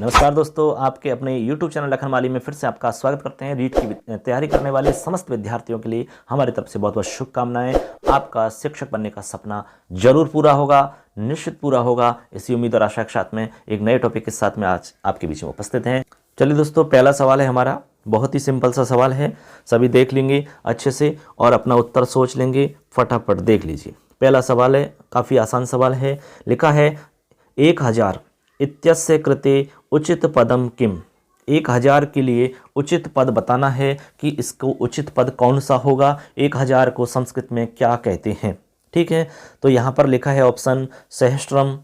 नमस्कार दोस्तों, आपके अपने YouTube चैनल लखन माली में फिर से आपका स्वागत करते हैं। रीट की तैयारी करने वाले समस्त विद्यार्थियों के लिए हमारी तरफ से बहुत बहुत शुभकामनाएं। आपका शिक्षक बनने का सपना जरूर पूरा होगा, निश्चित पूरा होगा। इसी उम्मीद और आशा के साथ में एक नए टॉपिक के साथ में आज आपके बीच में उपस्थित हैं। चलिए दोस्तों, पहला सवाल है हमारा, बहुत ही सिंपल सा सवाल है, सभी देख लेंगे अच्छे से और अपना उत्तर सोच लेंगे। फटाफट देख लीजिए। पहला सवाल है, काफ़ी आसान सवाल है। लिखा है 1000 इत्यस्य कृते उचित पदम किम। 1000 के लिए उचित पद बताना है कि इसको उचित पद कौन सा होगा। 1000 को संस्कृत में क्या कहते हैं, ठीक है। तो यहाँ पर लिखा है ऑप्शन सहस्त्रम,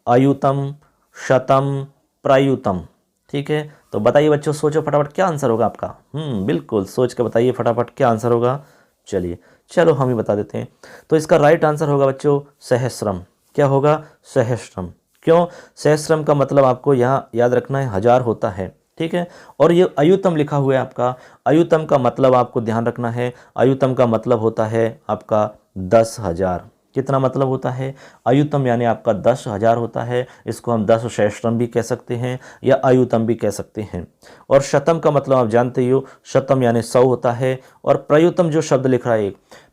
अयुतम, शतम, प्रयुतम, ठीक है। तो बताइए बच्चों, सोचो फटाफट क्या आंसर होगा आपका। बिल्कुल सोच के बताइए फटाफट क्या आंसर होगा। चलो हम ही बता देते हैं। तो इसका राइट आंसर होगा बच्चों सहस्त्रम। क्या होगा? सहस्त्रम। क्यों? सहस्त्रम का मतलब आपको यहाँ याद रखना है 1000 होता है, ठीक है। और ये अयुतम लिखा हुआ है आपका। अयुतम का मतलब आपको ध्यान रखना है, अयुतम का मतलब होता है आपका 10,000। कितना मतलब होता है? अयुतम यानी आपका 10,000 होता है। इसको हम 10 सहस्त्रम भी कह सकते हैं या अयुतम भी कह सकते हैं। और शतम का मतलब आप जानते ही हो, शतम यानी 100 होता है। और प्रयुतम जो शब्द लिख रहा है,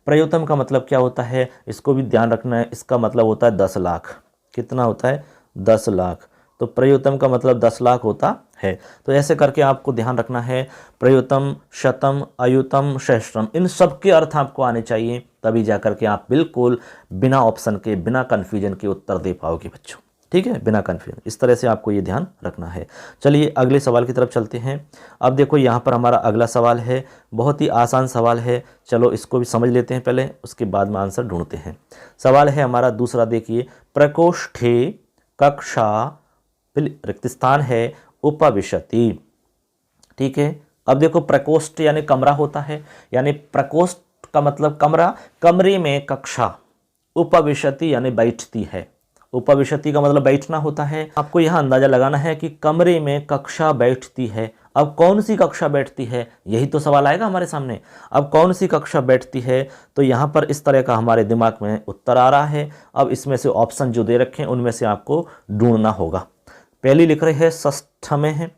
प्रयुतम का मतलब क्या होता है, इसको भी ध्यान रखना है। इसका मतलब होता है 10 लाख। कितना होता है? 10 लाख। तो प्रयुतम का मतलब 10 लाख होता है। तो ऐसे करके आपको ध्यान रखना है, प्रयुतम, शतम, अयुतम, सहस्त्रम, इन सब के अर्थ आपको आने चाहिए, तभी जाकर के आप बिल्कुल बिना ऑप्शन के, बिना कन्फ्यूजन के उत्तर दे पाओगे बच्चों, ठीक है, बिना कन्फ्यूजन। इस तरह से आपको ये ध्यान रखना है। चलिए अगले सवाल की तरफ चलते हैं। अब देखो यहाँ पर हमारा अगला सवाल है, बहुत ही आसान सवाल है। चलो इसको भी समझ लेते हैं पहले, उसके बाद में आंसर ढूंढते हैं। सवाल है हमारा दूसरा, देखिए, प्रकोष्ठे कक्षा रिक्त स्थान है उपविशति, ठीक है। अब देखो प्रकोष्ठ यानी कमरा होता है, यानी प्रकोष्ठ का मतलब कमरा, कमरे में कक्षा, उपविशति यानी बैठती है। उपविशति का मतलब बैठना होता है। आपको यहां अंदाजा लगाना है कि कमरे में कक्षा बैठती है। अब कौन सी कक्षा बैठती है, यही तो सवाल आएगा हमारे सामने। अब कौन सी कक्षा बैठती है, तो यहाँ पर इस तरह का हमारे दिमाग में उत्तर आ रहा है। अब इसमें से ऑप्शन जो दे रखे हैं उनमें से आपको ढूंढना होगा। पहली लिख रही है षष्ठमे है,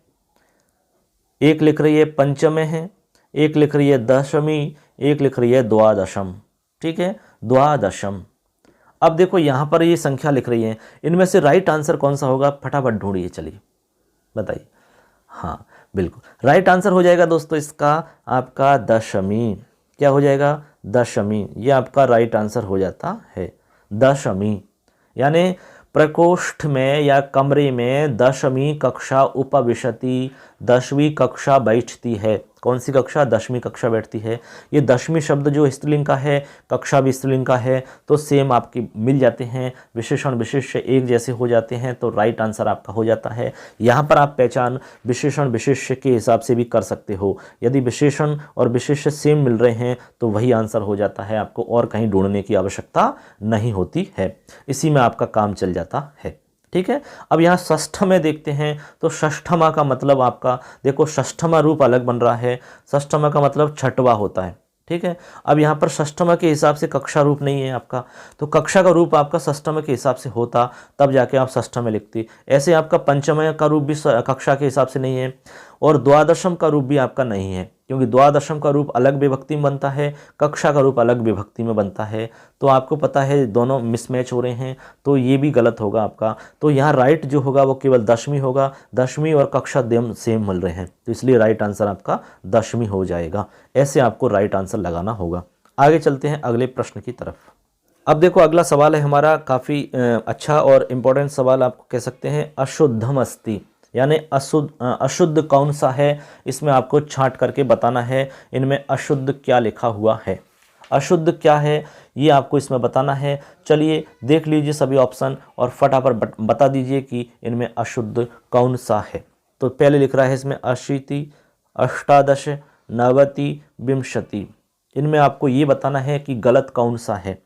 एक लिख रही है पंचमे है, एक लिख रही है दशमी, एक लिख रही है द्वादशम, ठीक है, द्वादशम। अब देखो यहाँ पर ये संख्या लिख रही है, इनमें से राइट आंसर कौन सा होगा, फटाफट ढूंढिए। चलिए बताइए। हाँ बिल्कुल, राइट आंसर हो जाएगा दोस्तों इसका आपका दशमी। क्या हो जाएगा? दशमी। ये आपका राइट आंसर हो जाता है, दशमी। यानी प्रकोष्ठ में या कमरे में 10वीं कक्षा उपविशति, 10वीं कक्षा बैठती है। कौन सी कक्षा? 10वीं कक्षा बैठती है। ये 10वीं शब्द जो स्त्रीलिंग का है, कक्षा भी स्त्रीलिंग का है, तो सेम आपकी मिल जाते हैं, विशेषण विशेष्य एक जैसे हो जाते हैं, तो राइट आंसर आपका हो जाता है। यहाँ पर आप पहचान विशेषण विशेष्य के हिसाब से भी कर सकते हो। यदि विशेषण और विशेष्य सेम मिल रहे हैं तो वही आंसर हो जाता है, आपको और कहीं ढूंढने की आवश्यकता नहीं होती है, इसी में आपका काम चल जाता है, ठीक है। अब यहाँ षष्ठ में देखते हैं, तो षष्ठमा का मतलब आपका देखो, षष्ठमा रूप अलग बन रहा है। षष्ठमा का मतलब छठवा होता है, ठीक है। अब यहाँ पर षष्ठमा के हिसाब से कक्षा रूप नहीं है आपका, तो कक्षा का रूप आपका षष्ठम के हिसाब से होता, तब जाके आप षष्ठम में लिखती। ऐसे आपका पंचम का रूप भी कक्षा के हिसाब से नहीं है, और द्वादशम का रूप भी आपका नहीं है, क्योंकि द्वादशम का रूप अलग विभक्ति में बनता है, कक्षा का रूप अलग विभक्ति में बनता है। तो आपको पता है दोनों मिसमैच हो रहे हैं, तो ये भी गलत होगा आपका। तो यहाँ राइट जो होगा वो केवल दशमी होगा, दशमी और कक्षा सेम मिल रहे हैं, तो इसलिए राइट आंसर आपका दशमी हो जाएगा। ऐसे आपको राइट आंसर लगाना होगा। आगे चलते हैं अगले प्रश्न की तरफ। अब देखो अगला सवाल है हमारा, काफ़ी अच्छा और इम्पोर्टेंट सवाल आपको कह सकते हैं। अशुद्धम अस्ति यानी अशुद्ध कौन सा है, इसमें आपको छांट करके बताना है इनमें अशुद्ध क्या लिखा हुआ है। अशुद्ध क्या है ये आपको इसमें बताना है। चलिए देख लीजिए सभी ऑप्शन और फटाफट बता दीजिए कि इनमें अशुद्ध कौन सा है। तो पहले लिख रहा है इसमें अशीति, अष्टादश, नवति, विंशति। इनमें आपको ये बताना है कि गलत कौन सा है,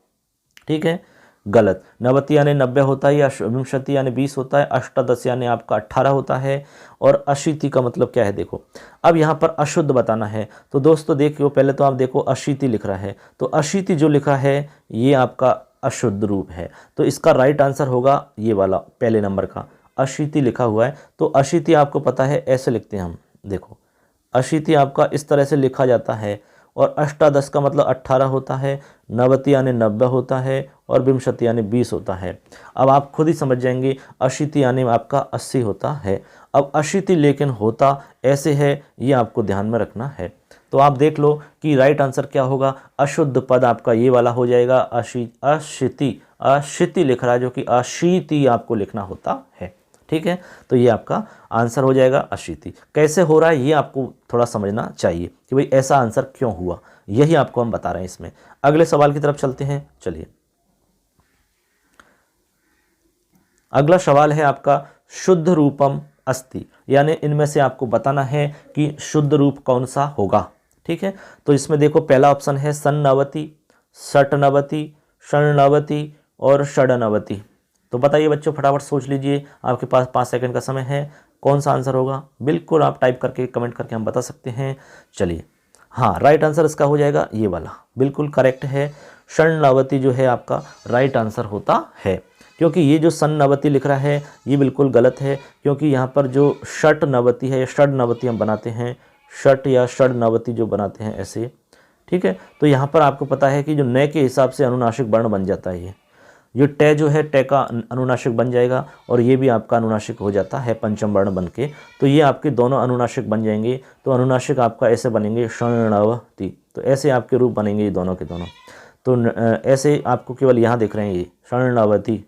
ठीक है। गलत, नवति यानी 90 होता है, या विंशति यानी 20 होता है, अष्टादश यानी आपका 18 होता है, और अशीति का मतलब क्या है देखो। अब यहाँ पर अशुद्ध बताना है, तो दोस्तों देखियो, पहले तो आप देखो अशीति लिख रहा है, तो अशीति जो लिखा है ये आपका अशुद्ध रूप है, तो इसका राइट आंसर होगा ये वाला पहले नंबर का अशीति लिखा हुआ है, तो अशीति आपको पता है ऐसे लिखते हैं हम। देखो अशीति आपका इस तरह से लिखा जाता है, और अष्टादश का मतलब 18 होता है, नवति यानी 90 होता है, और विंशति यानी 20 होता है। अब आप खुद ही समझ जाएंगे अशीति यानी आपका 80 होता है। अब अशीति लेकिन होता ऐसे है, ये आपको ध्यान में रखना है। तो आप देख लो कि राइट आंसर क्या होगा। अशुद्ध पद आपका ये वाला हो जाएगा, अशीति, अशीति लिख रहा है जो कि अशीति आपको लिखना होता है। ठीक है, तो ये आपका आंसर हो जाएगा अशीति। कैसे हो रहा है ये आपको थोड़ा समझना चाहिए कि भाई ऐसा आंसर क्यों हुआ, यही आपको हम बता रहे हैं इसमें। अगले सवाल की तरफ चलते हैं, चलिए। अगला सवाल है आपका शुद्ध रूपम अस्ति, यानी इनमें से आपको बताना है कि शुद्ध रूप कौन सा होगा। ठीक है, तो इसमें देखो पहला ऑप्शन है सन्नवति, षट्नवति, षण्णवति और षडनवति। तो बताइए बच्चों, फटाफट सोच लीजिए, आपके पास 5 सेकंड का समय है, कौन सा आंसर होगा। बिल्कुल आप टाइप करके कमेंट करके हम बता सकते हैं। चलिए, हाँ राइट आंसर इसका हो जाएगा ये वाला, बिल्कुल करेक्ट है। षण्णवति जो है आपका राइट आंसर होता है, क्योंकि ये जो सन्नवति लिख रहा है ये बिल्कुल गलत है, क्योंकि यहाँ पर जो षट्नवति है या षड्नवति हम बनाते हैं, षट या षड्नवति जो बनाते हैं ऐसे। ठीक है, तो यहाँ पर आपको पता है कि जो न के हिसाब से अनुनासिक वर्ण बन जाता है, ये टे जो है टे का अनुनासिक बन जाएगा, और ये भी आपका अनुनासिक हो जाता है पंचम वर्ण बन के। तो ये आपके दोनों अनुनासिक बन जाएंगे। तो अनुनासिक आपका ऐसे बनेंगे षण्णवति, तो ऐसे आपके रूप बनेंगे ये दोनों के दोनों। तो ऐसे आपको केवल यहाँ दिख रहे हैं ये षण्णवति।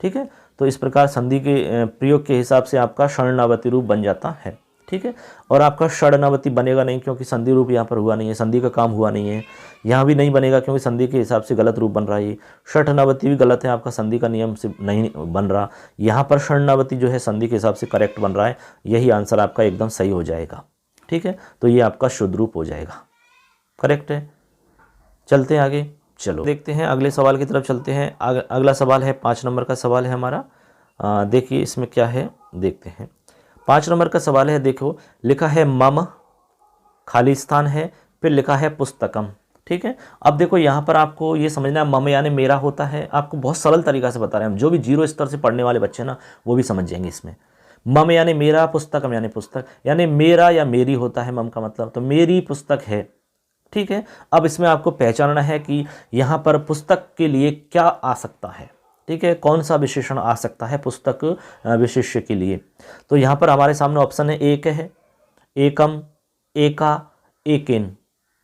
ठीक है, तो इस प्रकार संधि के प्रयोग के हिसाब से आपका षण्णवति रूप बन जाता है। ठीक है, और आपका षड्नवति बनेगा नहीं, क्योंकि संधि रूप यहाँ पर हुआ नहीं है, संधि का काम हुआ नहीं है। यहाँ भी नहीं बनेगा क्योंकि संधि के हिसाब से गलत रूप बन रहा है। षट्नवति भी गलत है, आपका संधि का नियम से नहीं बन रहा। यहाँ पर षण्णवति जो है संधि के हिसाब से करेक्ट बन रहा है, यही आंसर आपका एकदम सही हो जाएगा। ठीक है, तो ये आपका शुद्ध रूप हो जाएगा, करेक्ट है। चलते हैं आगे, चलो देखते हैं अगले सवाल की तरफ चलते हैं। अगला सवाल है 5 नंबर का सवाल है हमारा। देखिए इसमें क्या है, देखते हैं। 5 नंबर का सवाल है, देखो लिखा है मम, खाली स्थान है, फिर लिखा है पुस्तकम। ठीक है, अब देखो यहाँ पर आपको ये समझना है मम यानी मेरा होता है। आपको बहुत सरल तरीका से बता रहे हैं हम, जो भी 0 स्तर से पढ़ने वाले बच्चे ना वो भी समझ जाएंगे इसमें। मम यानी मेरा, पुस्तकम यानी पुस्तक, यानी मेरा या मेरी होता है मम का मतलब, तो मेरी पुस्तक है। ठीक है, अब इसमें आपको पहचानना है कि यहाँ पर पुस्तक के लिए क्या आ सकता है। ठीक है, कौन सा विशेषण आ सकता है पुस्तक विशेष्य के लिए। तो यहाँ पर हमारे सामने ऑप्शन है एक है, एकम, एका, एकेन।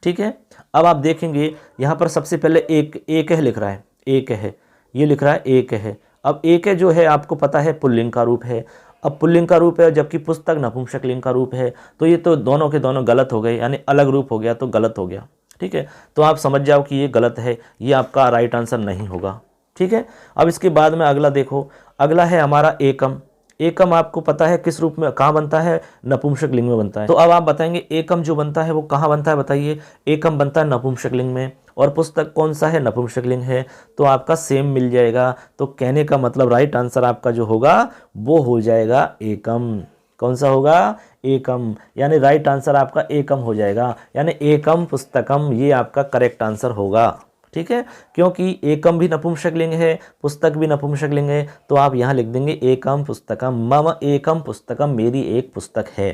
ठीक है, अब आप देखेंगे यहाँ पर सबसे पहले एक है लिख रहा है, एक है, ये लिख रहा है एक है। अब एक है जो है आपको पता है पुल्लिंग का रूप है। अब पुल्लिंग का रूप है, जबकि पुस्तक नपुंसक लिंग का रूप है, तो ये तो दोनों के दोनों गलत हो गए, यानी अलग रूप हो गया तो गलत हो गया। ठीक है, तो आप समझ जाओ कि ये गलत है, ये आपका राइट आंसर नहीं होगा। ठीक है, अब इसके बाद में अगला देखो, अगला है हमारा एकम। एकम आपको पता है किस रूप में, कहाँ बनता है, नपुंसक लिंग में बनता है। तो अब आप बताएंगे एकम जो बनता है वो कहाँ बनता है, बताइए। एकम बनता है नपुंसक लिंग में, और पुस्तक कौन सा है, नपुंसक लिंग है, तो आपका सेम मिल जाएगा। तो कहने का मतलब राइट आंसर आपका जो होगा वो हो जाएगा एकम। कौन सा होगा, एकम, यानी राइट आंसर आपका एकम हो जाएगा, यानी एकम पुस्तकम, ये आपका करेक्ट आंसर होगा। ठीक है, क्योंकि एकम भी नपुंसक लिंग है, पुस्तक भी नपुंसक लिंग है, तो आप यहाँ लिख देंगे एकम पुस्तकम, मम एकम पुस्तकम, मेरी एक पुस्तक है।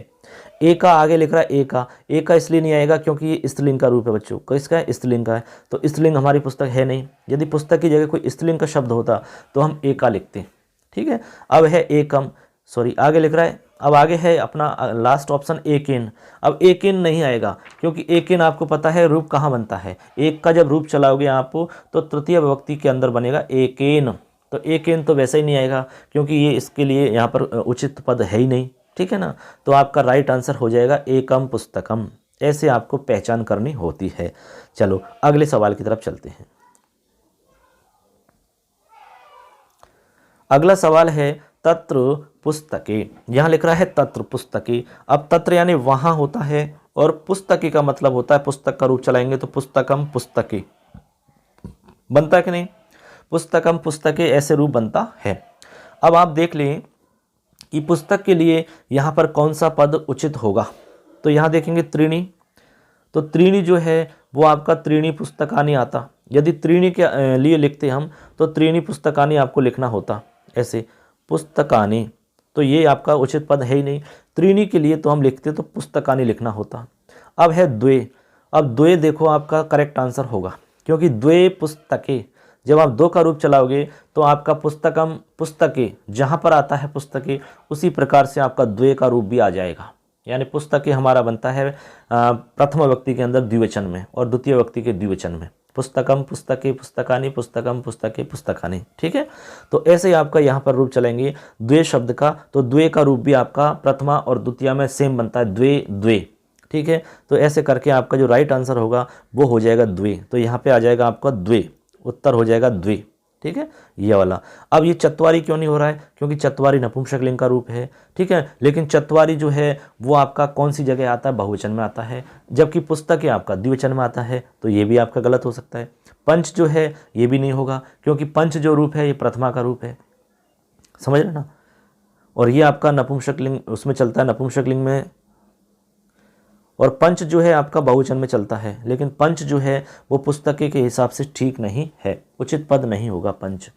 एका आगे लिख रहा है एका, एका इसलिए नहीं आएगा क्योंकि ये स्त्रीलिंग का रूप है बच्चों। किसका है, स्त्रीलिंग का है, तो स्त्रीलिंग हमारी पुस्तक है नहीं। यदि पुस्तक की जगह कोई स्त्रीलिंग का शब्द होता तो हम एका लिखते। ठीक है, अब है एकम, सॉरी आगे लिख रहा है, अब आगे है अपना लास्ट ऑप्शन एकेन। अब एकेन नहीं आएगा क्योंकि एकेन आपको पता है रूप कहाँ बनता है, एक का जब रूप चलाओगे आप तो तृतीय विभक्ति के अंदर बनेगा एकेन। तो एकेन तो वैसे ही नहीं आएगा क्योंकि ये इसके लिए यहाँ पर उचित पद है ही नहीं। ठीक है ना, तो आपका राइट आंसर हो जाएगा एकम पुस्तकम। ऐसे आपको पहचान करनी होती है। चलो अगले सवाल की तरफ चलते हैं। अगला सवाल है तत्र पुस्तके। यहाँ लिख रहा है तत्र पुस्तके। अब तत्र यानी वहाँ होता है, और पुस्तके का मतलब होता है पुस्तक का रूप चलाएंगे तो पुस्तकम पुस्तके बनता है कि नहीं, पुस्तकम पुस्तके ऐसे रूप बनता है। अब आप देख लें कि पुस्तक के लिए यहाँ पर कौन सा पद उचित होगा। तो यहाँ देखेंगे त्रीणी, तो त्रीणी जो है वो आपका त्रीणी पुस्तकानि आता। यदि त्रीणी के लिए लिखते हम तो त्रीणी पुस्तकानि आपको लिखना होता ऐसे, पुस्तकानि। तो ये आपका उचित पद है ही नहीं। त्रीणी के लिए तो हम लिखते तो पुस्तकानि लिखना होता। अब है द्वे। अब द्वे देखो आपका करेक्ट आंसर होगा, क्योंकि द्वे पुस्तके, जब आप दो का रूप चलाओगे तो आपका पुस्तकम पुस्तके जहाँ पर आता है पुस्तके, उसी प्रकार से आपका द्वे का रूप भी आ जाएगा। यानी पुस्तके हमारा बनता है प्रथम व्यक्ति के अंदर द्विवचन में और द्वितीय व्यक्ति के द्विवचन में। पुस्तकम पुस्तके पुस्तकानि, पुस्तकम पुस्तके पुस्तकानि। ठीक है, तो ऐसे ही आपका यहाँ पर रूप चलेंगे द्वे शब्द का। तो द्वे का रूप भी आपका प्रथमा और द्वितीय में सेम बनता है, द्वे द्वे। ठीक है, तो ऐसे करके आपका जो राइट आंसर होगा वो हो जाएगा द्वे। तो यहाँ पे आ जाएगा आपका द्वे, उत्तर हो जाएगा द्वे। ठीक है, ये वाला। अब ये चत्वारी क्यों नहीं हो रहा है? क्योंकि चत्वारी नपुंसकलिंग का रूप है। ठीक है, लेकिन चत्वारी जो है वो आपका कौन सी जगह आता है? बहुवचन में आता है, जबकि पुस्तक आपका द्विवचन में आता है। तो ये भी आपका गलत हो सकता है। पंच जो है ये भी नहीं होगा, क्योंकि पंच जो रूप है ये प्रथमा का रूप है, समझ रहे ना। और ये आपका नपुंसकलिंग उसमें चलता है, नपुंसकलिंग में। और पंच जो है आपका बहुवचन में चलता है, लेकिन पंच जो है वो पुस्तके के हिसाब से ठीक नहीं है, उचित पद नहीं होगा पंच।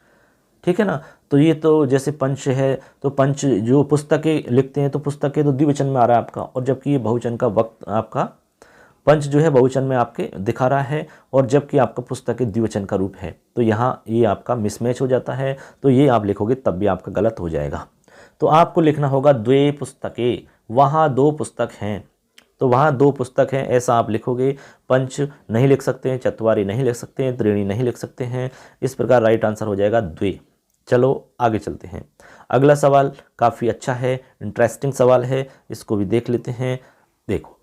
ठीक है ना। तो ये तो जैसे पंच है तो पंच जो पुस्तके लिखते हैं तो पुस्तके तो द्विवचन में आ रहा है आपका, और जबकि ये बहुवचन का वक्त आपका पंच जो है बहुवचन में आपके दिखा रहा है, और जबकि आपका पुस्तके द्विवचन का रूप है। तो यहाँ ये आपका मिसमैच हो जाता है। तो ये आप लिखोगे तब भी आपका गलत हो जाएगा। तो आपको लिखना होगा द्वे पुस्तके, वहाँ दो पुस्तक हैं। तो वहाँ दो पुस्तक हैं ऐसा आप लिखोगे। पंच नहीं लिख सकते हैं, चत्वारी नहीं लिख सकते हैं, त्रीणी नहीं लिख सकते हैं। इस प्रकार राइट आंसर हो जाएगा द्वे। चलो आगे चलते हैं। अगला सवाल काफ़ी अच्छा है, इंटरेस्टिंग सवाल है, इसको भी देख लेते हैं। देखो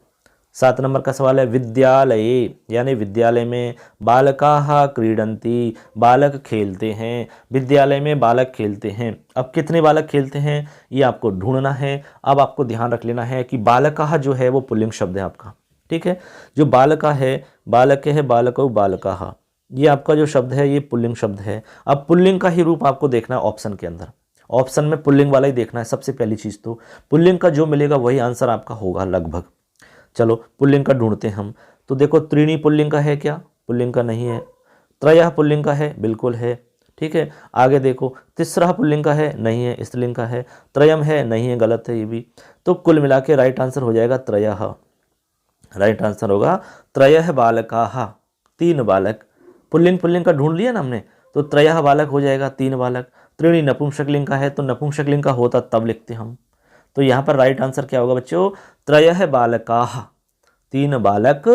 7 नंबर का सवाल है, विद्यालये यानी विद्यालय में बालकाः क्रीडन्ति, बालक खेलते हैं। विद्यालय में बालक खेलते हैं। अब कितने बालक खेलते हैं ये आपको ढूंढना है। अब आपको ध्यान रख लेना है कि बालकाः जो है वो पुल्लिंग शब्द है आपका। ठीक है, जो बालका है, बालक है, बालकौ बालकाः, ये आपका जो शब्द है ये पुल्लिंग शब्द है। अब पुल्लिंग का ही रूप आपको देखना है ऑप्शन के अंदर। ऑप्शन में पुल्लिंग वाला ही देखना है सबसे पहली चीज़। तो पुल्लिंग का जो मिलेगा वही आंसर आपका होगा लगभग। चलो पुल्लिंग का ढूंढते हैं हम। तो देखो त्रीणी पुल्लिंग का है क्या? पुल्लिंग का नहीं है। त्रयः पुल्लिंग का है, बिल्कुल है। ठीक है, आगे देखो तिसरा पुल्लिंग का है, नहीं है, स्त्रीलिंग का है। त्रयम है, नहीं है, गलत है ये भी। तो कुल मिला के राइट आंसर हो जाएगा त्रयः। राइट आंसर होगा त्रयः बालकाः, 3 बालक। पुल्लिंग पुल्लिंग का ढूंढ लिया ना हमने, तो त्रयः बालक हो जाएगा, 3 बालक। त्रीणी नपुंसकलिंग का है, तो नपुंसकलिंग का होता तब लिखते हम। तो यहाँ पर राइट आंसर क्या होगा बच्चों? त्रयः बालकाः, 3 बालक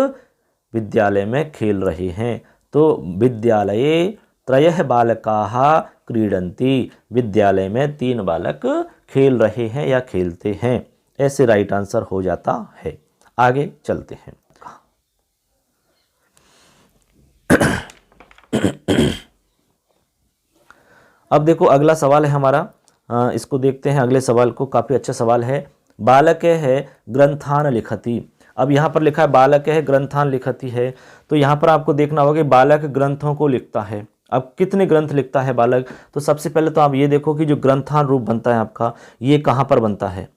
विद्यालय में खेल रहे हैं। तो विद्यालये त्रयः बालकाः क्रीडन्ति, विद्यालय में 3 बालक खेल रहे हैं या खेलते हैं। ऐसे राइट आंसर हो जाता है। आगे चलते हैं। अब देखो अगला सवाल है हमारा, इसको देखते हैं अगले सवाल को। काफ़ी अच्छा सवाल है। बालक है ग्रंथान लिखति। अब यहाँ पर लिखा है बालक है ग्रंथान लिखति है, तो यहाँ पर आपको देखना होगा कि बालक ग्रंथों को लिखता है। अब कितने ग्रंथ लिखता है बालक? तो सबसे पहले तो आप ये देखो कि जो ग्रंथान रूप बनता है आपका, ये कहाँ पर बनता है?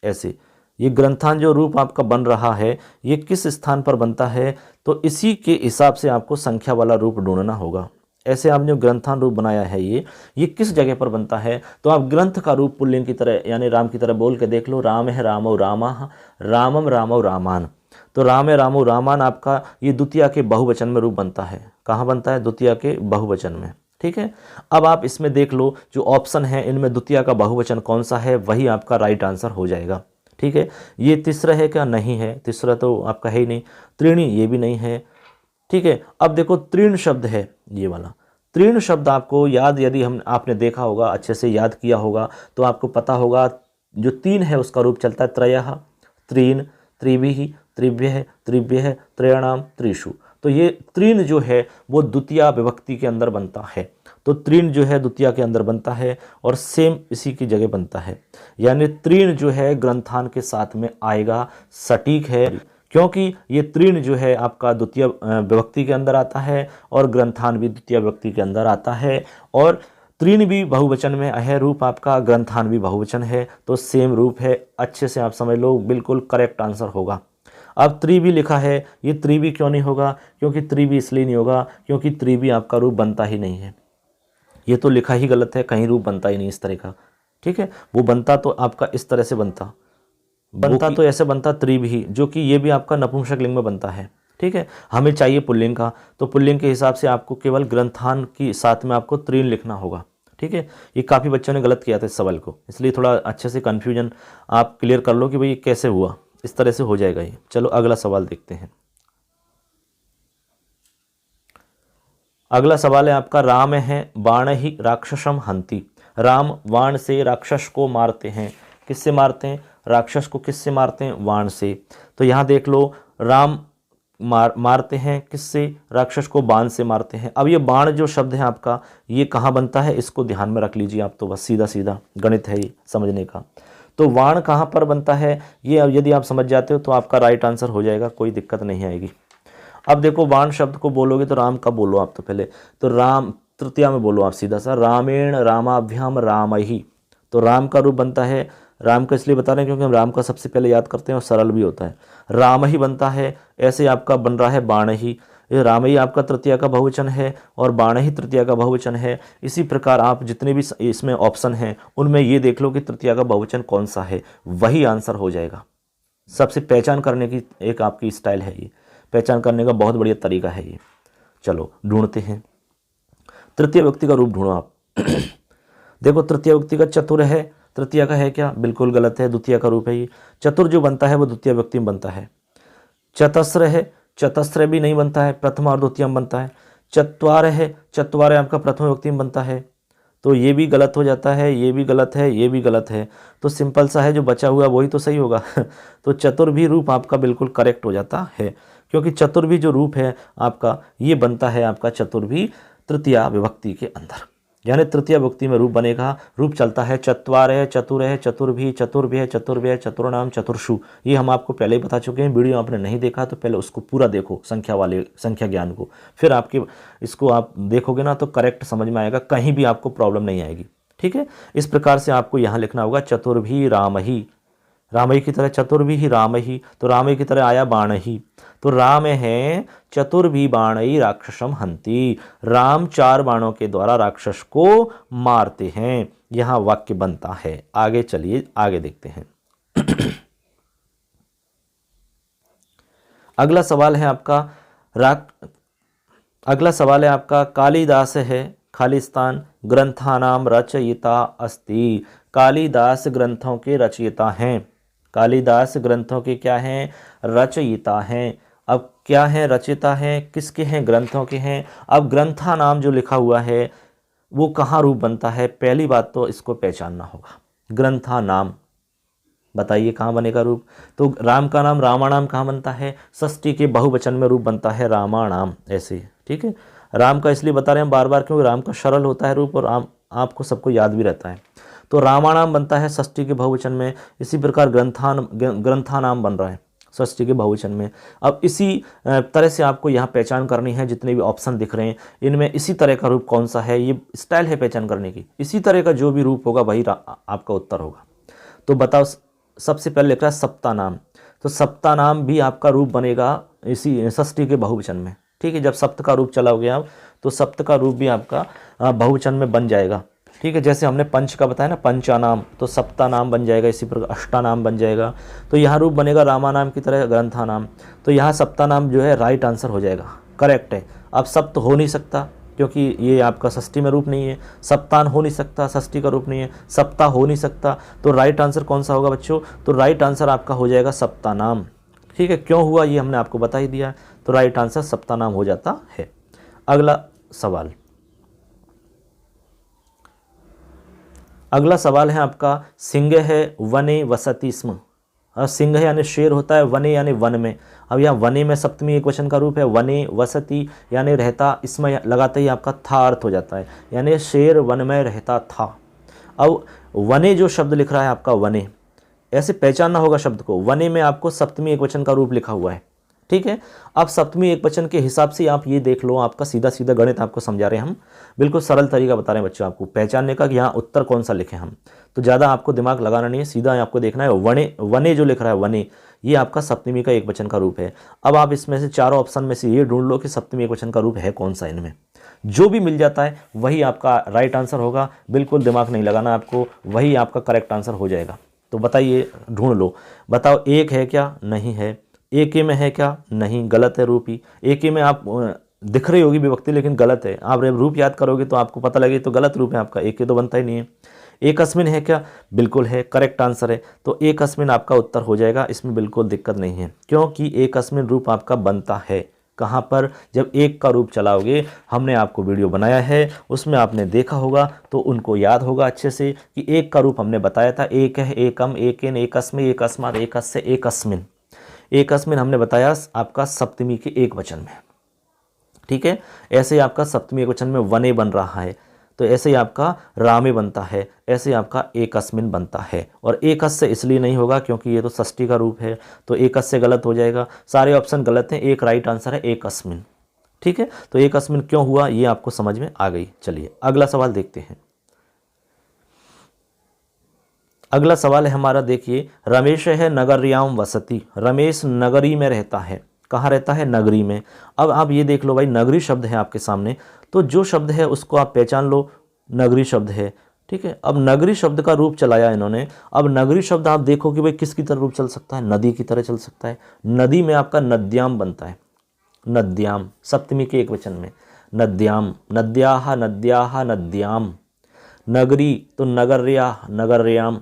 ऐसे ये ग्रंथान जो रूप आपका बन रहा है ये किस स्थान पर बनता है? तो इसी के हिसाब से आपको संख्या वाला रूप ढूंढना होगा। ऐसे आपने जो ग्रंथान रूप बनाया है ये किस जगह पर बनता है? तो आप ग्रंथ का रूप पुल्लिंग की तरह यानी राम की तरह बोल के देख लो। राम है रामौ रामाः, रामम रामौ रामान। तो राम है रामौ रामान आपका ये द्वितीया के बहुवचन में रूप बनता है। कहाँ बनता है? द्वितीया के बहुवचन में। ठीक है, अब आप इसमें देख लो जो ऑप्शन है इनमें द्वितीया का बहुवचन कौन सा है, वही आपका राइट आंसर हो जाएगा। ठीक है, ये तीसरा है क्या? नहीं है, तीसरा तो आपका है ही नहीं। त्रीणी ये भी नहीं है। ठीक है, अब देखो तीर्ण शब्द है ये वाला। तीर्ण शब्द आपको याद, यदि आपने देखा होगा, अच्छे से याद किया होगा तो आपको पता होगा जो 3 है उसका रूप चलता है त्रयः, त्रीन्, त्रिभिः, त्रिभ्यः, त्रिभ्यः, त्रयाणाम, त्रिषु। तो ये तीर्ण जो है वो द्वितीया विभक्ति के अंदर बनता है। तो तीर्ण जो है द्वितीया के अंदर बनता है और सेम इसी की जगह बनता है। यानी तीर्ण जो है ग्रंथान के साथ में आएगा, सटीक है, क्योंकि ये तीर्ण जो है आपका द्वितीय विभक्ति के अंदर आता है और ग्रंथान भी द्वितीय विभक्ति के अंदर आता है। और तीर्ण भी बहुवचन में है रूप आपका, ग्रंथान भी बहुवचन है, तो सेम रूप है। अच्छे से आप समझ लो, बिल्कुल करेक्ट आंसर होगा। अब त्रिभी लिखा है, ये त्रिभी क्यों नहीं होगा? क्योंकि त्रिभी इसलिए नहीं होगा क्योंकि त्रिभी आपका रूप बनता ही नहीं है। ये तो लिखा ही गलत है, कहीं रूप बनता ही नहीं इस तरह का। ठीक है, वो बनता तो आपका इस तरह से बनता तो ऐसे बनता त्रिभी, जो कि ये भी आपका नपुंसक लिंग में बनता है। ठीक है, हमें चाहिए पुल्लिंग का, तो पुल्लिंग के हिसाब से आपको केवल ग्रंथान की साथ में आपको त्रीन लिखना होगा। ठीक है, ये काफ़ी बच्चों ने गलत किया था इस सवाल को, इसलिए थोड़ा अच्छे से कन्फ्यूजन आप क्लियर कर लो कि भाई ये कैसे हुआ, इस तरह से हो जाएगा ये। चलो अगला सवाल देखते हैं। अगला सवाल है आपका, राम है बाण ही राक्षसम हंति। राम वाण से राक्षस को मारते हैं। किससे मारते हैं? राक्षस को किससे मारते हैं? वाण से। तो यहाँ देख लो, राम मारते हैं किससे? राक्षस को बाण से मारते हैं। अब ये बाण जो शब्द है आपका, ये कहाँ बनता है, इसको ध्यान में रख लीजिए आप, तो बस सीधा सीधा गणित है ये समझने का। तो वाण कहाँ पर बनता है, ये अब यदि आप समझ जाते हो तो आपका राइट आंसर हो जाएगा, कोई दिक्कत नहीं आएगी। अब देखो, बाण शब्द को बोलोगे तो राम का बोलो आप, तो पहले तो राम तृतीया में बोलो आप सीधा सा, रामेण रामाभ्याम राम ही। तो राम का रूप बनता है, राम का इसलिए बता रहे हैं क्योंकि हम राम का सबसे पहले याद करते हैं और सरल भी होता है, राम ही बनता है। ऐसे आपका बन रहा है बाण ही, ये राम ही आपका तृतीया का बहुवचन है और बाण ही तृतीया का बहुवचन है। इसी प्रकार आप जितने भी इसमें ऑप्शन हैं उनमें ये देख लो कि तृतीया का बहुवचन कौन सा है, वही आंसर हो जाएगा। सबसे पहचान करने की एक आपकी स्टाइल है ये, पहचान करने का बहुत बढ़िया तरीका है ये। चलो ढूंढते हैं, तृतीय व्यक्ति का रूप ढूंढो आप। देखो, तृतीय व्यक्ति का चतुर है, तृतीय का है क्या? बिल्कुल गलत है, द्वितीय का रूप है ये। चतुर जो बनता है वो द्वितीय व्यक्ति में बनता है। चतस्र है, चतस्र भी नहीं बनता है, प्रथम और द्वितीय में बनता है। चत्वार है, चत्वार आपका प्रथम व्यक्ति में बनता है, तो ये भी गलत हो जाता है, ये भी गलत है, ये भी गलत है। तो सिंपल सा है, जो बचा हुआ वही तो सही होगा। तो चतुर भी रूप आपका बिल्कुल करेक्ट हो जाता है, क्योंकि चतुर भी जो रूप है आपका, ये बनता है आपका चतुर भी तृतीया विभक्ति के अंदर, यानी तृतीय विभक्ति में रूप बनेगा। रूप चलता है चत्वार है, चतुर है, चतुर्भी, चतुर्भ्य है, चतुर्भ्य, चतुर्नाम, चतुर्षु। ये हम आपको पहले ही बता चुके हैं, वीडियो आपने नहीं देखा तो पहले उसको पूरा देखो, संख्या ज्ञान को, फिर आपके इसको आप देखोगे ना तो करेक्ट समझ में आएगा, कहीं भी आपको प्रॉब्लम नहीं आएगी। ठीक है, इस प्रकार से आपको यहाँ लिखना होगा चतुर्भी राम ही, राम ही की तरह चतुर्भी ही राम ही, तो राम ही की तरह आया बाण ही। तो राम है चतुर्भी बाणई राक्षसम हंति, राम 4 बाणों के द्वारा राक्षस को मारते हैं, यहां वाक्य बनता है। आगे चलिए, आगे देखते हैं। अगला सवाल है आपका कालिदास है खालिस्तान ग्रंथानाम रचयिता अस्ति। कालिदास ग्रंथों के रचयिता हैं, कालिदास ग्रंथों के क्या हैं? रचयिता हैं। अब क्या है? रचयिता हैं, किसके हैं? ग्रंथों के हैं। अब ग्रंथा नाम जो लिखा हुआ है वो कहाँ रूप बनता है? पहली बात तो इसको पहचानना होगा, ग्रंथा नाम बताइए कहाँ बनेगा रूप? तो राम का नाम रामाणाम कहाँ बनता है? षष्ठी के बहुवचन में रूप बनता है रामाणाम, ऐसे। ठीक है, राम का इसलिए बता रहे हैं बार बार क्योंकि राम का सरल होता है रूप और आपको सबको याद भी रहता है। तो रामाणाम बनता है षष्ठी के बहुवचन में, इसी प्रकार ग्रंथानाम बन रहा है षष्ठी के बहुवचन में। अब इसी तरह से आपको यहाँ पहचान करनी है, जितने भी ऑप्शन दिख रहे हैं इनमें इसी तरह का रूप कौन सा है, ये स्टाइल है पहचान करने की। इसी तरह का जो भी रूप होगा वही आपका उत्तर होगा। तो बताओ, सबसे पहले लिख रहा है सप्तानाम, तो सप्तानाम भी आपका रूप बनेगा इसी षष्ठी के बहुवचन में। ठीक है, जब सप्त का रूप चला गया तो सप्त का रूप भी आपका बहुवचन में बन जाएगा। ठीक है, जैसे हमने पंच का बताया ना, पंचानाम, तो सप्तानाम बन जाएगा, इसी प्रकार अष्टानाम बन जाएगा। तो यहाँ रूप बनेगा रामानाम की तरह ग्रंथानाम, तो यहाँ सप्तानाम जो है राइट आंसर हो जाएगा, करेक्ट है। अब सप्त हो नहीं सकता क्योंकि ये आपका षष्ठी में रूप नहीं है, सप्तान हो नहीं सकता, षष्ठी का रूप नहीं है, सप्ताह हो नहीं सकता, तो राइट आंसर कौन सा होगा बच्चों? तो राइट आंसर आपका हो जाएगा सप्तानाम। ठीक है, क्यों हुआ ये हमने आपको बता ही दिया, तो राइट आंसर सप्तानाम हो जाता है। अगला सवाल है आपका, सिंह है वने वसति स्म। सिंह यानी शेर होता है, वने यानी वन में। अब यहाँ वने में सप्तमी एक वचन का रूप है, वने वसति यानी रहता, इसमें लगाते ही आपका था अर्थ हो जाता है, यानी शेर वन में रहता था। अब वने जो शब्द लिख रहा है आपका, वने ऐसे पहचानना होगा शब्द को, वने में आपको सप्तमी एक वचन का रूप लिखा हुआ है। ठीक है, अब सप्तमी एक वचन के हिसाब से आप ये देख लो, आपका सीधा सीधा गणित आपको समझा रहे हैं हम, बिल्कुल सरल तरीका बता रहे हैं बच्चों आपको पहचानने का कि यहाँ उत्तर कौन सा लिखे हम। तो ज़्यादा आपको दिमाग लगाना नहीं है, सीधा आपको देखना है वने जो लिख रहा है, वने ये आपका सप्तमी का एक वचन का रूप है। अब आप इसमें से चारों ऑप्शन में से ये ढूंढ लो कि सप्तमी एक वचन का रूप है कौन सा इनमें। जो भी मिल जाता है वही आपका राइट आंसर होगा, बिल्कुल दिमाग नहीं लगाना आपको, वही आपका करेक्ट आंसर हो जाएगा। तो बताइए, ढूंढ लो, बताओ एक है क्या? नहीं है। एक में है क्या? नहीं, गलत है रूप ही। एक में आप दिख रही होगी विभक्ति लेकिन गलत है, आप रूप याद करोगे तो आपको पता लगे तो गलत रूप है आपका, एक तो बनता ही नहीं है। एक अस्मिन है क्या? बिल्कुल है, करेक्ट आंसर है। तो एक अस्मिन आपका उत्तर हो जाएगा, इसमें बिल्कुल दिक्कत नहीं है, क्योंकि एक अस्मिन रूप आपका बनता है कहाँ पर? जब एक का रूप चलाओगे। हमने आपको वीडियो बनाया है, उसमें आपने देखा होगा तो उनको याद होगा अच्छे से कि एक का रूप हमने बताया था, एक है, एकम, एकेन, एकस्मि, एकस्मात्, एकस्य, एकस्मिन। एकस्मिन हमने बताया आपका सप्तमी के एक वचन में, ठीक है। ऐसे ही आपका सप्तमी एक वचन में वने बन रहा है, तो ऐसे ही आपका रामे बनता है, ऐसे ही आपका एकस्मिन बनता है। और एकस्य इसलिए नहीं होगा क्योंकि ये तो षष्ठी का रूप है, तो एकस्य गलत हो जाएगा। सारे ऑप्शन गलत हैं, एक राइट आंसर है एकस्मिन, ठीक है। तो एकस्मिन क्यों हुआ ये आपको समझ में आ गई। चलिए अगला सवाल देखते हैं। अगला सवाल है हमारा, देखिए, रमेश है नगर्याम वसति। रमेश नगरी में रहता है। कहाँ रहता है? नगरी में। अब आप ये देख लो भाई, नगरी शब्द है आपके सामने, तो जो शब्द है उसको आप पहचान लो, नगरी शब्द है, ठीक है। अब नगरी शब्द का रूप चलाया इन्होंने। अब नगरी शब्द आप देखो कि भाई किसकी तरह रूप चल सकता है? नदी की तरह चल सकता है। नदी में आपका नद्याम बनता है, नद्याम, सप्तमी के एक वचन में, नद्याम, नद्याः, नद्याः, नद्याम। नगरी तो नगर्या, नगर्याम,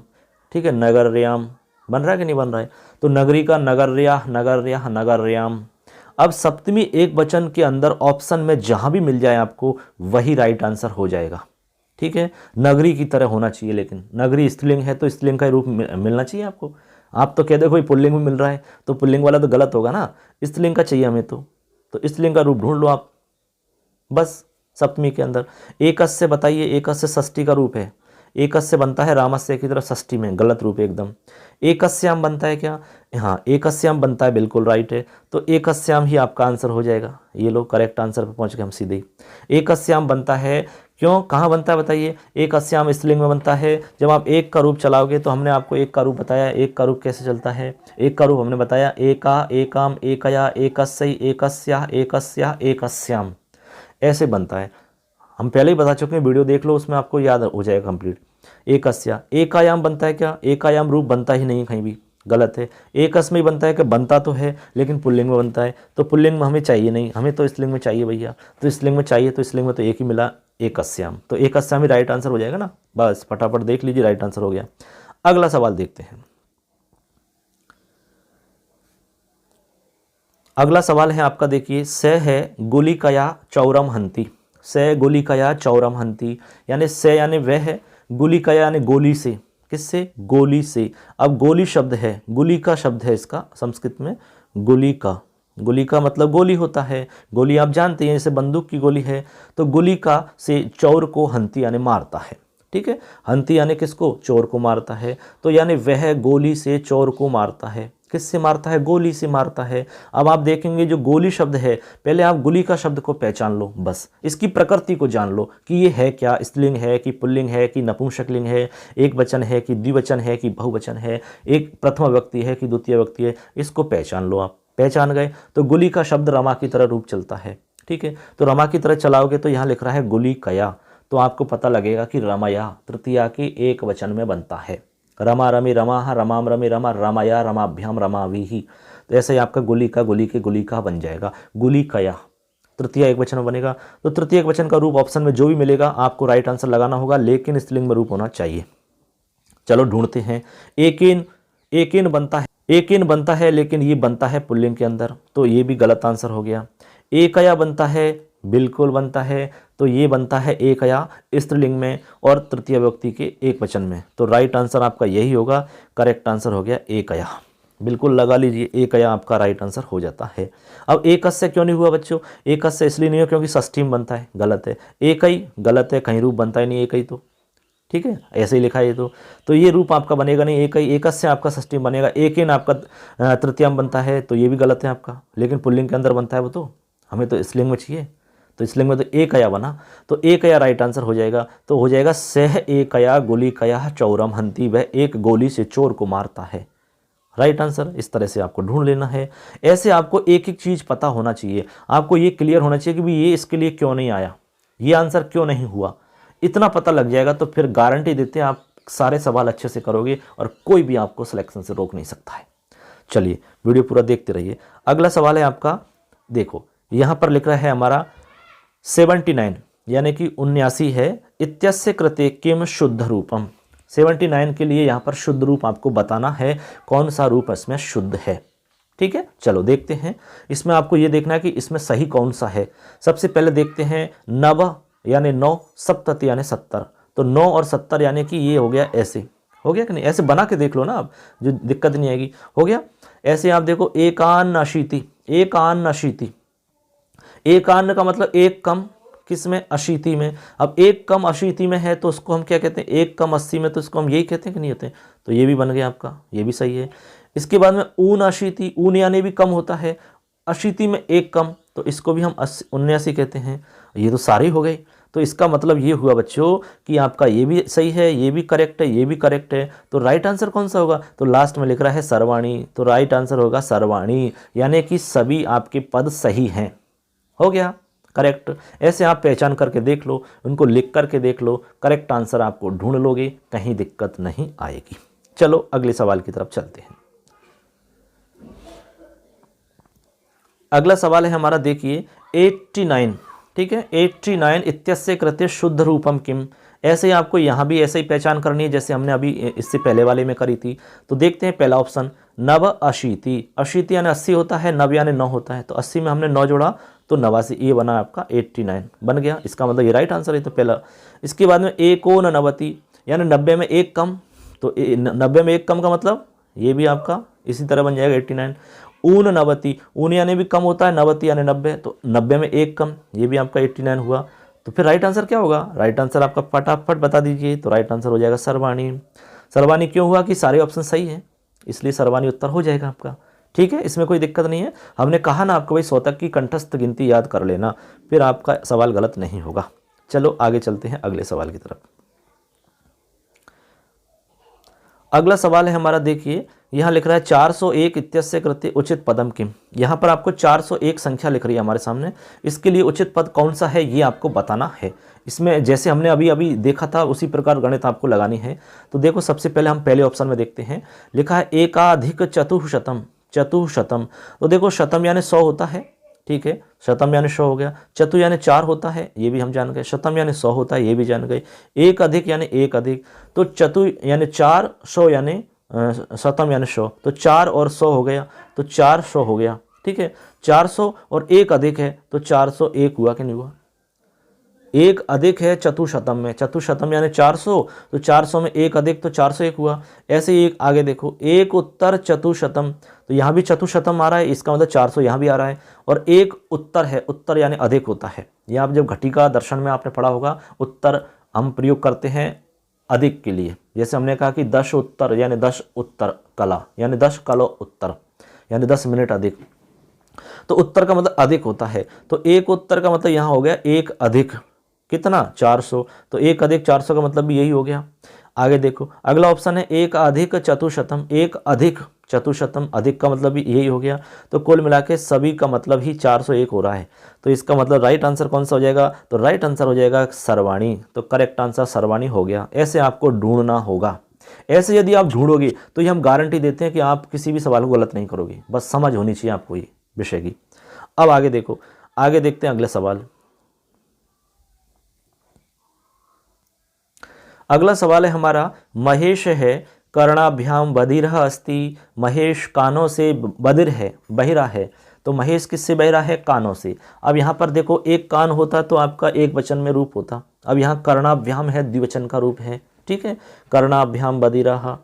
ठीक है, नगर्याम बन रहा है कि नहीं बन रहा है? तो नगरी का नगर्या, नगर्या, नगर्याम। अब सप्तमी एक वचन के अंदर ऑप्शन में जहां भी मिल जाए आपको वही राइट आंसर हो जाएगा, ठीक है। नगरी की तरह होना चाहिए, लेकिन नगरी स्त्रीलिंग है तो स्त्रीलिंग का रूप मिलना चाहिए आपको। आप तो कह दो कोई पुल्लिंग में मिल रहा है, तो पुल्लिंग वाला तो गलत होगा ना, स्त्रीलिंग का चाहिए हमें, तो स्त्रीलिंग का रूप ढूंढ लो आप बस। सप्तमी के अंदर एकस्य, बताइए, एकस्य षष्ठी का रूप है। एकस्य बनता है रामस्य की तरफ षष्ठी में, गलत रूप एकदम। एकस्याम बनता है क्या? हाँ, एकस्याम बनता है, बिल्कुल राइट है। तो एकस्याम ही आपका आंसर हो जाएगा। ये लो, करेक्ट आंसर पे पहुंच गए हम सीधे ही। एकस्याम बनता है, क्यों, कहाँ बनता है बताइए? एकस्याम स्त्रीलिंग में बनता है। जब आप एक का रूप चलाओगे तो हमने आपको एक का रूप बताया, एक का रूप कैसे चलता है। एक का रूप हमने बताया, एका, एकाम, एकया, एकस्यै, एकस्याः, एकस्याः, एकस्याम, ऐसे बनता है। हम पहले ही बता चुके हैं, वीडियो देख लो, उसमें आपको याद हो जाएगा कंप्लीट। एकस्या, एकायाम बनता है क्या? एकायाम रूप बनता ही नहीं कहीं भी, गलत है। एकस्मै बनता है कि बनता तो है लेकिन पुल्लिंग में बनता है, तो पुल्लिंग में हमें चाहिए नहीं, हमें तो स्त्रीलिंग में चाहिए भैया। तो स्त्रीलिंग में चाहिए तो स्त्रीलिंग में तो एक ही मिला, एकस्याम। तो एकस्याम ही राइट आंसर हो जाएगा ना, बस फटाफट देख लीजिए, राइट आंसर हो गया। अगला सवाल देखते हैं। अगला सवाल है आपका, देखिए, स है गुलिकया चौरम हंती। से गुलिकया चौरम हंती, यानी से यानी वह है, गुलिकया यानी गोली से, किससे? गोली से। अब गोली शब्द है, गुली का शब्द है इसका संस्कृत में, गुली का। गोली का मतलब गोली होता है, गोली आप जानते हैं जैसे बंदूक की गोली है, तो गोली का से चौर को हंती यानी मारता है, ठीक है। हंती यानी किसको? चोर को मारता है। तो यानी वह गोली से चोर को मारता है। किससे मारता है? गोली से मारता है। अब आप देखेंगे जो गोली शब्द है, पहले आप गोली का शब्द को पहचान लो, बस इसकी प्रकृति को जान लो कि ये है क्या, स्त्रीलिंग है कि पुल्लिंग है कि नपुंसकलिंग है, एक वचन है कि द्विवचन है कि बहुवचन है, एक प्रथम व्यक्ति है कि द्वितीय व्यक्ति है, इसको पहचान लो। आप पहचान गए तो गोली का शब्द रमा की तरह रूप चलता है, ठीक है। तो रमा की तरह चलाओगे तो यहाँ लिख रहा है गोली कया, तो आपको पता लगेगा कि रमया तृतीया के एक वचन में बनता है। रमा रमी रमाः, रमाम रमी रमा, रमया रमाभ्याम रमाविहि। तो ऐसे ही आपका गुली का, गुली के गुली का बन जाएगा, गुली कया, तृतीय एक वचन में बनेगा। तो तृतीय एक वचन का रूप ऑप्शन में जो भी मिलेगा आपको राइट आंसर लगाना होगा, लेकिन स्त्रीलिंग में रूप होना चाहिए। चलो ढूंढते हैं। एकेन, एकेन बनता है, एकेन बनता है लेकिन ये बनता है पुल्लिंग के अंदर, तो ये भी गलत आंसर हो गया। एकया बनता है, बिल्कुल बनता है, तो ये बनता है एकया स्त्रीलिंग में और तृतीय व्यक्ति के एक वचन में, तो राइट आंसर आपका यही होगा, करेक्ट आंसर हो गया एकया। बिल्कुल लगा लीजिए, एकया आपका राइट आंसर हो जाता है। अब एकस्य क्यों नहीं हुआ बच्चों? एकस्य इसलिए नहीं हुआ क्योंकि षष्ठी में बनता है, गलत है। एकई गलत है, कहीं रूप बनता ही नहीं एकई, तो ठीक है, ऐसे ही लिखा है ये तो ये रूप आपका बनेगा नहीं। एकई, एकस्य आपका षष्ठी में बनेगा। एकेन आपका तृतीया में बनता है, तो ये भी गलत है आपका, लेकिन पुल्लिंग के अंदर बनता है वो, तो हमें तो स्त्रीलिंग में चाहिए, तो स्त्रीलिंग में तो एकया बना, तो एकया राइट आंसर हो जाएगा। तो हो जाएगा सह एकया गुलिकया चौरम हंती, वह एक गोली से चोर को मारता है, राइट आंसर। इस तरह से आपको ढूंढ लेना है। ऐसे आपको एक एक चीज़ पता होना चाहिए, आपको ये क्लियर होना चाहिए कि भी ये इसके लिए क्यों नहीं आया, ये आंसर क्यों नहीं हुआ, इतना पता लग जाएगा तो फिर गारंटी देते हैं आप सारे सवाल अच्छे से करोगे और कोई भी आपको सिलेक्शन से रोक नहीं सकता है। चलिए वीडियो पूरा देखते रहिए। अगला सवाल है आपका, देखो यहाँ पर लिख रहा है हमारा 79 यानी कि 79 है, इत्यस्य कृते किम शुद्ध रूपम। 79 के लिए यहाँ पर शुद्ध रूप आपको बताना है, कौन सा रूप इसमें शुद्ध है। ठीक है, चलो देखते हैं। इसमें आपको ये देखना है कि इसमें सही कौन सा है। सबसे पहले देखते हैं नव यानी 9, सप्तति यानी 70। तो 9 और 70 यानी कि ये हो गया ऐसे, हो गया कि नहीं, ऐसे बना के देख लो ना आप, जो दिक्कत नहीं आएगी। हो गया ऐसे, आप देखो एकान्न अशीति, एकान्न अशीति, एकान्न का मतलब एक कम किस में, अशीति में। अब एक कम अशीति में है तो उसको हम क्या कहते हैं, एक कम 80 में, तो उसको हम यही कहते हैं कि नहीं होते। तो ये भी बन गया आपका, ये भी सही है। इसके बाद में ऊन अशीति, ऊन यानी भी कम होता है, अशीति में एक कम, तो इसको भी हम 79 कहते हैं। ये तो सारे हो गए। तो इसका मतलब ये हुआ बच्चों कि आपका ये भी सही है, ये भी करेक्ट है, ये भी करेक्ट है। तो राइट आंसर कौन सा होगा, तो लास्ट में लिख रहा है सर्वाणी, तो राइट आंसर होगा सर्वाणी, यानी कि सभी आपके पद सही हैं। हो गया करेक्ट। ऐसे आप पहचान करके देख लो, उनको लिख करके देख लो, करेक्ट आंसर आपको ढूंढ लोगे, कहीं दिक्कत नहीं आएगी। चलो अगले सवाल की तरफ चलते हैं। अगला सवाल है हमारा, देखिए 89, ठीक है, 89 इत्यस्य कृते शुद्ध रूपम किम। ऐसे ही आपको यहाँ भी ऐसे ही पहचान करनी है जैसे हमने अभी इससे पहले वाले में करी थी। तो देखते हैं पहला ऑप्शन, नव अशीति, अशीति यानी 80 होता है, नव यानी 9 होता है, तो 80 में हमने 9 जोड़ा तो 89, ये बना आपका 89 बन गया। इसका मतलब ये राइट आंसर है, तो पहला। इसके बाद में एकोननवति यानी 90 में एक कम, तो 90 में एक कम का मतलब ये भी आपका इसी तरह बन जाएगा 89। ऊन नवति, ऊन यानी भी कम होता है, नवति यानी 90, तो 90 में एक कम, ये भी आपका 89 हुआ। तो फिर राइट आंसर क्या होगा, राइट आंसर आपका फटाफट बता दीजिए। तो राइट आंसर हो जाएगा सर्वाणी। सर्वाणी क्यों हुआ कि सारे ऑप्शन सही हैं, इसलिए सर्वाणी उत्तर हो जाएगा आपका। ठीक है, इसमें कोई दिक्कत नहीं है। हमने कहा ना आपको भाई 100 तक की कंठस्थ गिनती याद कर लेना, फिर आपका सवाल गलत नहीं होगा। चलो आगे चलते हैं अगले सवाल की तरफ। अगला सवाल है हमारा, देखिए यहाँ लिख रहा है 401 इत्यस्य कृते उचित पदम किम। यहाँ पर आपको 401 संख्या लिख रही है हमारे सामने, इसके लिए उचित पद कौन सा है ये आपको बताना है। इसमें जैसे हमने अभी अभी देखा था उसी प्रकार गणित आपको लगानी है। तो देखो सबसे पहले हम पहले ऑप्शन में देखते हैं, लिखा है एकाधिक चतुःशतम, चतुःशतम। तो देखो शतम यानी 100 होता है, ठीक है, शतम यानी 100 हो गया। चतु यानी 4 होता है, ये भी हम जान गए। शतम यानी 100 होता है, ये भी जान गए। एक अधिक यानी एक अधिक, तो चतु यानी 4, 100 यानी शतम यानी 100, तो 4 और 100 हो गया, तो 400 हो गया। ठीक है, 400 और एक अधिक है तो 401 हुआ कि नहीं हुआ। एक अधिक है चतुशतम में, चतुशतम यानी 400, तो 400 में एक अधिक तो 401 हुआ। ऐसे ही एक आगे देखो, एक उत्तर चतुशतम, तो यहाँ भी चतुशतम आ रहा है, इसका मतलब 400 यहाँ भी आ रहा है। और एक उत्तर है, उत्तर यानी अधिक होता है। ये आप जब घटिका दर्शन में आपने पढ़ा होगा, उत्तर हम प्रयोग करते हैं अधिक के लिए। जैसे हमने कहा कि 10 उत्तर यानी 10 उत्तर कला, यानी 10 कलो उत्तर यानी 10 मिनट अधिक, तो उत्तर का मतलब अधिक होता है। तो एक उत्तर का मतलब यहाँ हो गया एक अधिक कितना 400, तो एक अधिक 400 का मतलब भी यही हो गया। आगे देखो अगला ऑप्शन है एक अधिक चतुशतम, एक अधिक चतुशतम, अधिक का मतलब भी यही हो गया। तो कुल मिला के सभी का मतलब ही 401 हो रहा है। तो इसका मतलब राइट आंसर कौन सा हो जाएगा, तो राइट आंसर हो जाएगा सर्वाणी। तो करेक्ट आंसर सर्वाणी हो गया। ऐसे आपको ढूंढना होगा। ऐसे यदि आप ढूंढोगे तो ये हम गारंटी देते हैं कि आप किसी भी सवाल को गलत नहीं करोगे, बस समझ होनी चाहिए आपको ये विषय की। अब आगे देखो, आगे देखते हैं अगले सवाल। अगला सवाल है हमारा, महेश है कर्णाभ्याम बधिरः अस्ति। महेश कानों से बधिर है, बहिरा है। तो महेश किससे बहिरा है, कानों से। अब यहाँ पर देखो एक कान होता तो आपका एक वचन में रूप होता, अब यहाँ कर्णाभ्याम है, द्विवचन का रूप है। ठीक है, कर्णाभ्याम बधिरः।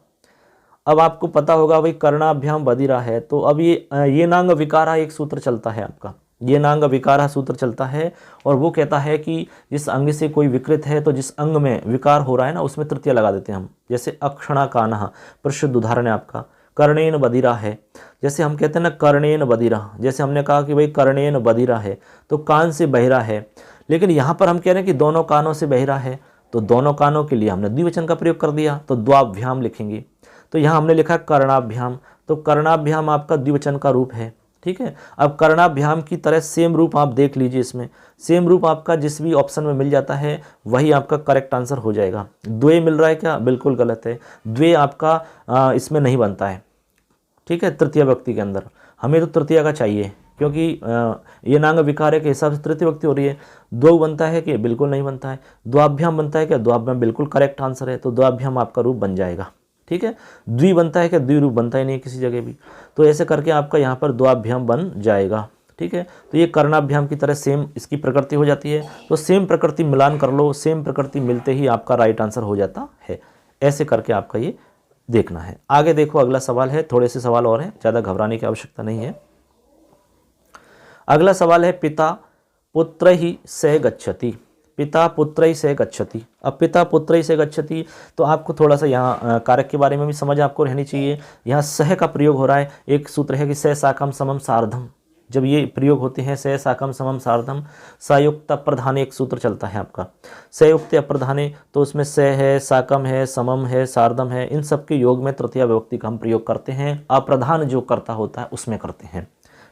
अब आपको पता होगा भाई कर्णाभ्याम बधिरा है, तो अब ये नांग विकारा एक सूत्र चलता है आपका, ये नांग विकारा सूत्र चलता है। और वो कहता है कि जिस अंग से कोई विकृत है तो जिस अंग में विकार हो रहा है ना उसमें तृतीय लगा देते हैं हम। जैसे अक्षणा कानः प्रसिद्ध उदाहरण है आपका। कर्णेन बधिरा है, जैसे हम कहते हैं ना कर्णेन बधिरा, जैसे हमने कहा कि भाई कर्णेन बधिरा है तो कान से बहिरा है। लेकिन यहाँ पर हम कह रहे हैं कि दोनों कानों से बहिरा है, तो दोनों कानों के लिए हमने द्विवचन का प्रयोग कर दिया, तो द्वाभ्याम लिखेंगे। तो यहाँ हमने लिखा कर्णाभ्याम, तो कर्णाभ्याम आपका द्विवचन का रूप है। ठीक है। अब कर्णाभ्याम की तरह सेम रूप आप देख लीजिए, इसमें सेम रूप आपका जिस भी ऑप्शन में मिल जाता है वही आपका करेक्ट आंसर हो जाएगा। द्वे मिल रहा है क्या? बिल्कुल गलत है, द्वे आपका इसमें नहीं बनता है, ठीक है, तृतीय व्यक्ति के अंदर। हमें तो तृतीय का चाहिए, क्योंकि ये नांग विकार के हिसाब से तृतीय व्यक्ति हो रही है। द्वौ बनता है कि? बिल्कुल नहीं बनता है। द्वाभ्याम बनता है क्या? द्वाभ्याम बिल्कुल करेक्ट आंसर है, तो द्वाभ्याम आपका रूप बन जाएगा, ठीक है। द्वि बनता है क्या? द्विरूप बनता ही नहीं है किसी जगह भी, तो ऐसे करके आपका यहाँ पर द्वाभ्याम बन जाएगा, ठीक है। तो ये कर्णाभ्याम की तरह सेम इसकी प्रकृति हो जाती है, तो सेम प्रकृति मिलान कर लो, सेम प्रकृति मिलते ही आपका राइट आंसर हो जाता है। ऐसे करके आपका ये देखना है। आगे देखो, अगला सवाल है, थोड़े से सवाल और हैं, ज़्यादा घबराने की आवश्यकता नहीं है। अगला सवाल है, पिता पुत्र ही से गच्छति। पिता पुत्र ही से गच्छति। अब पिता पुत्र ही से गच्छति, तो आपको थोड़ा सा यहाँ कारक के बारे में भी समझ आपको रहनी चाहिए। यहाँ सह का प्रयोग हो रहा है, एक सूत्र है कि सह साकम समम सार्धम। जब ये प्रयोग होते हैं सह साकम समम सार्धम, संयुक्त अप्रधाने एक सूत्र चलता है आपका, संयुक्त अप्रधाने, तो उसमें सह है, साकम है, समम है, सार्धम है, इन सब के योग में तृतीय विभक्ति का हम प्रयोग करते हैं। अप्रधान जो करता होता है उसमें करते हैं,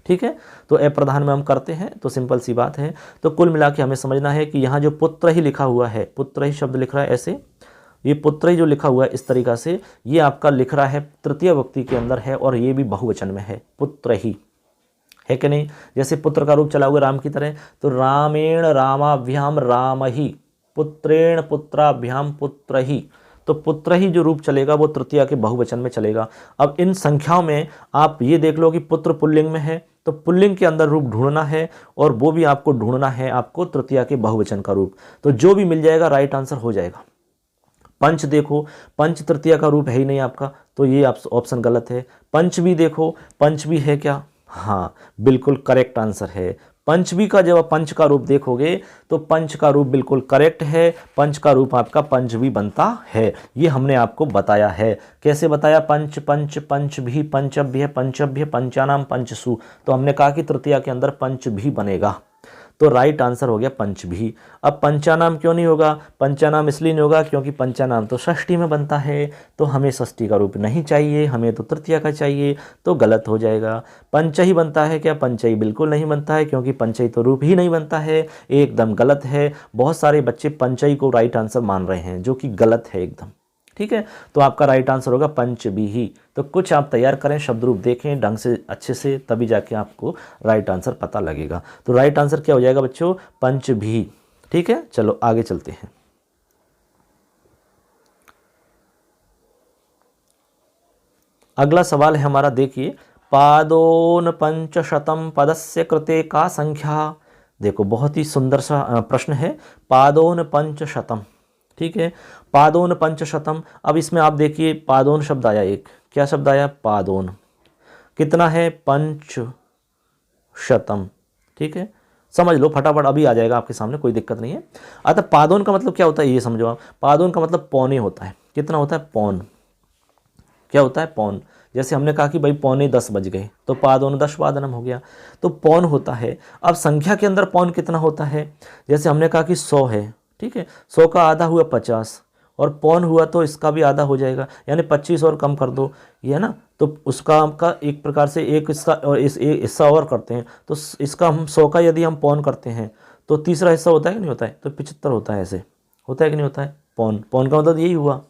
ठीक है। तो अप्रधान में हम करते हैं, तो सिंपल सी बात है। तो कुल मिला के हमें समझना है कि यहाँ जो पुत्र ही लिखा हुआ है, पुत्र ही शब्द लिख रहा है ऐसे, ये पुत्र ही जो लिखा हुआ है इस तरीक़ा से, ये आपका लिख रहा है तृतीय व्यक्ति के अंदर है, और ये भी बहुवचन में है, पुत्र ही है कि नहीं। जैसे पुत्र का रूप चला हुआ राम की तरह, तो रामेण रामाभ्याम राम ही, पुत्रेण पुत्राभ्याम पुत्र ही, तो पुत्र ही जो रूप चलेगा वो तृतीया के बहुवचन में चलेगा। अब इन संख्याओं में आप ये देख लो कि पुत्र पुल्लिंग में है, तो पुल्लिंग के अंदर रूप ढूंढना है, और वो भी आपको ढूंढना है आपको तृतीया के बहुवचन का रूप, तो जो भी मिल जाएगा राइट आंसर हो जाएगा। पंच देखो, पंच तृतीया का रूप है ही नहीं आपका, तो ये ऑप्शन गलत है। पंच भी देखो, पंच भी है क्या? हाँ, बिल्कुल करेक्ट आंसर है। पंचमी का जब आप पंच का रूप देखोगे तो पंच का रूप बिल्कुल करेक्ट है, पंच का रूप आपका पंचवी बनता है, ये हमने आपको बताया है। कैसे बताया? पंच पंच पंच भी, पंचभ्य पंचभ्य, पंचानाम पंचसु, तो हमने कहा कि तृतीया के अंदर पंच भी बनेगा, तो राइट आंसर हो गया पंच भी। अब पंचानाम क्यों नहीं होगा? पंचानाम इसलिए नहीं होगा क्योंकि पंचानाम तो षष्ठी में बनता है, तो हमें षष्ठी का रूप नहीं चाहिए, हमें तो तृतीया का चाहिए, तो गलत हो जाएगा। पंचही बनता है क्या? पंचही बिल्कुल नहीं बनता है, क्योंकि पंचही तो रूप ही नहीं बनता है, एकदम गलत है। बहुत सारे बच्चे पंचही को राइट आंसर मान रहे हैं, जो कि गलत है एकदम, ठीक है। तो आपका राइट आंसर होगा पंचभी। तो कुछ आप तैयार करें, शब्द रूप देखें ढंग से अच्छे से, तभी जाके आपको राइट आंसर पता लगेगा। तो राइट आंसर क्या हो जाएगा बच्चों? पंचभी, ठीक है। चलो आगे चलते हैं। अगला सवाल है हमारा, देखिए, पादोन पंचशतम पदस्य कृते का संख्या। देखो बहुत ही सुंदर सा प्रश्न है, पादोन पंचशतम, ठीक है, पादोन पंचशतम। अब इसमें आप देखिए पादोन शब्द आया, एक क्या शब्द आया? पादोन। कितना है? पंचशतम, ठीक है, समझ लो फटाफट, अभी आ जाएगा आपके सामने, कोई दिक्कत नहीं है। अतः पादोन का मतलब क्या होता है ये समझो आप। पादोन का मतलब पौने होता है। कितना होता है? पौन। क्या होता है? पौन। जैसे हमने कहा कि भाई 9:45 बज गए, तो पादोन 10 वादनम हो गया, तो पौन होता है। अब संख्या के अंदर पौन कितना होता है? जैसे हमने कहा कि 100 है, ठीक है, 100 का आधा हुआ 50, और पौन हुआ तो इसका भी आधा हो जाएगा, यानी 25 और कम कर दो, ये है ना, तो उसका आपका एक प्रकार से एक हिस्सा और इस एक हिस्सा और करते हैं, तो इसका हम 100 का यदि हम पौन करते हैं तो तीसरा हिस्सा होता है कि नहीं होता है? तो 75 होता है। ऐसे होता है कि नहीं होता है? पौन, पौन का मतलब यही हुआ,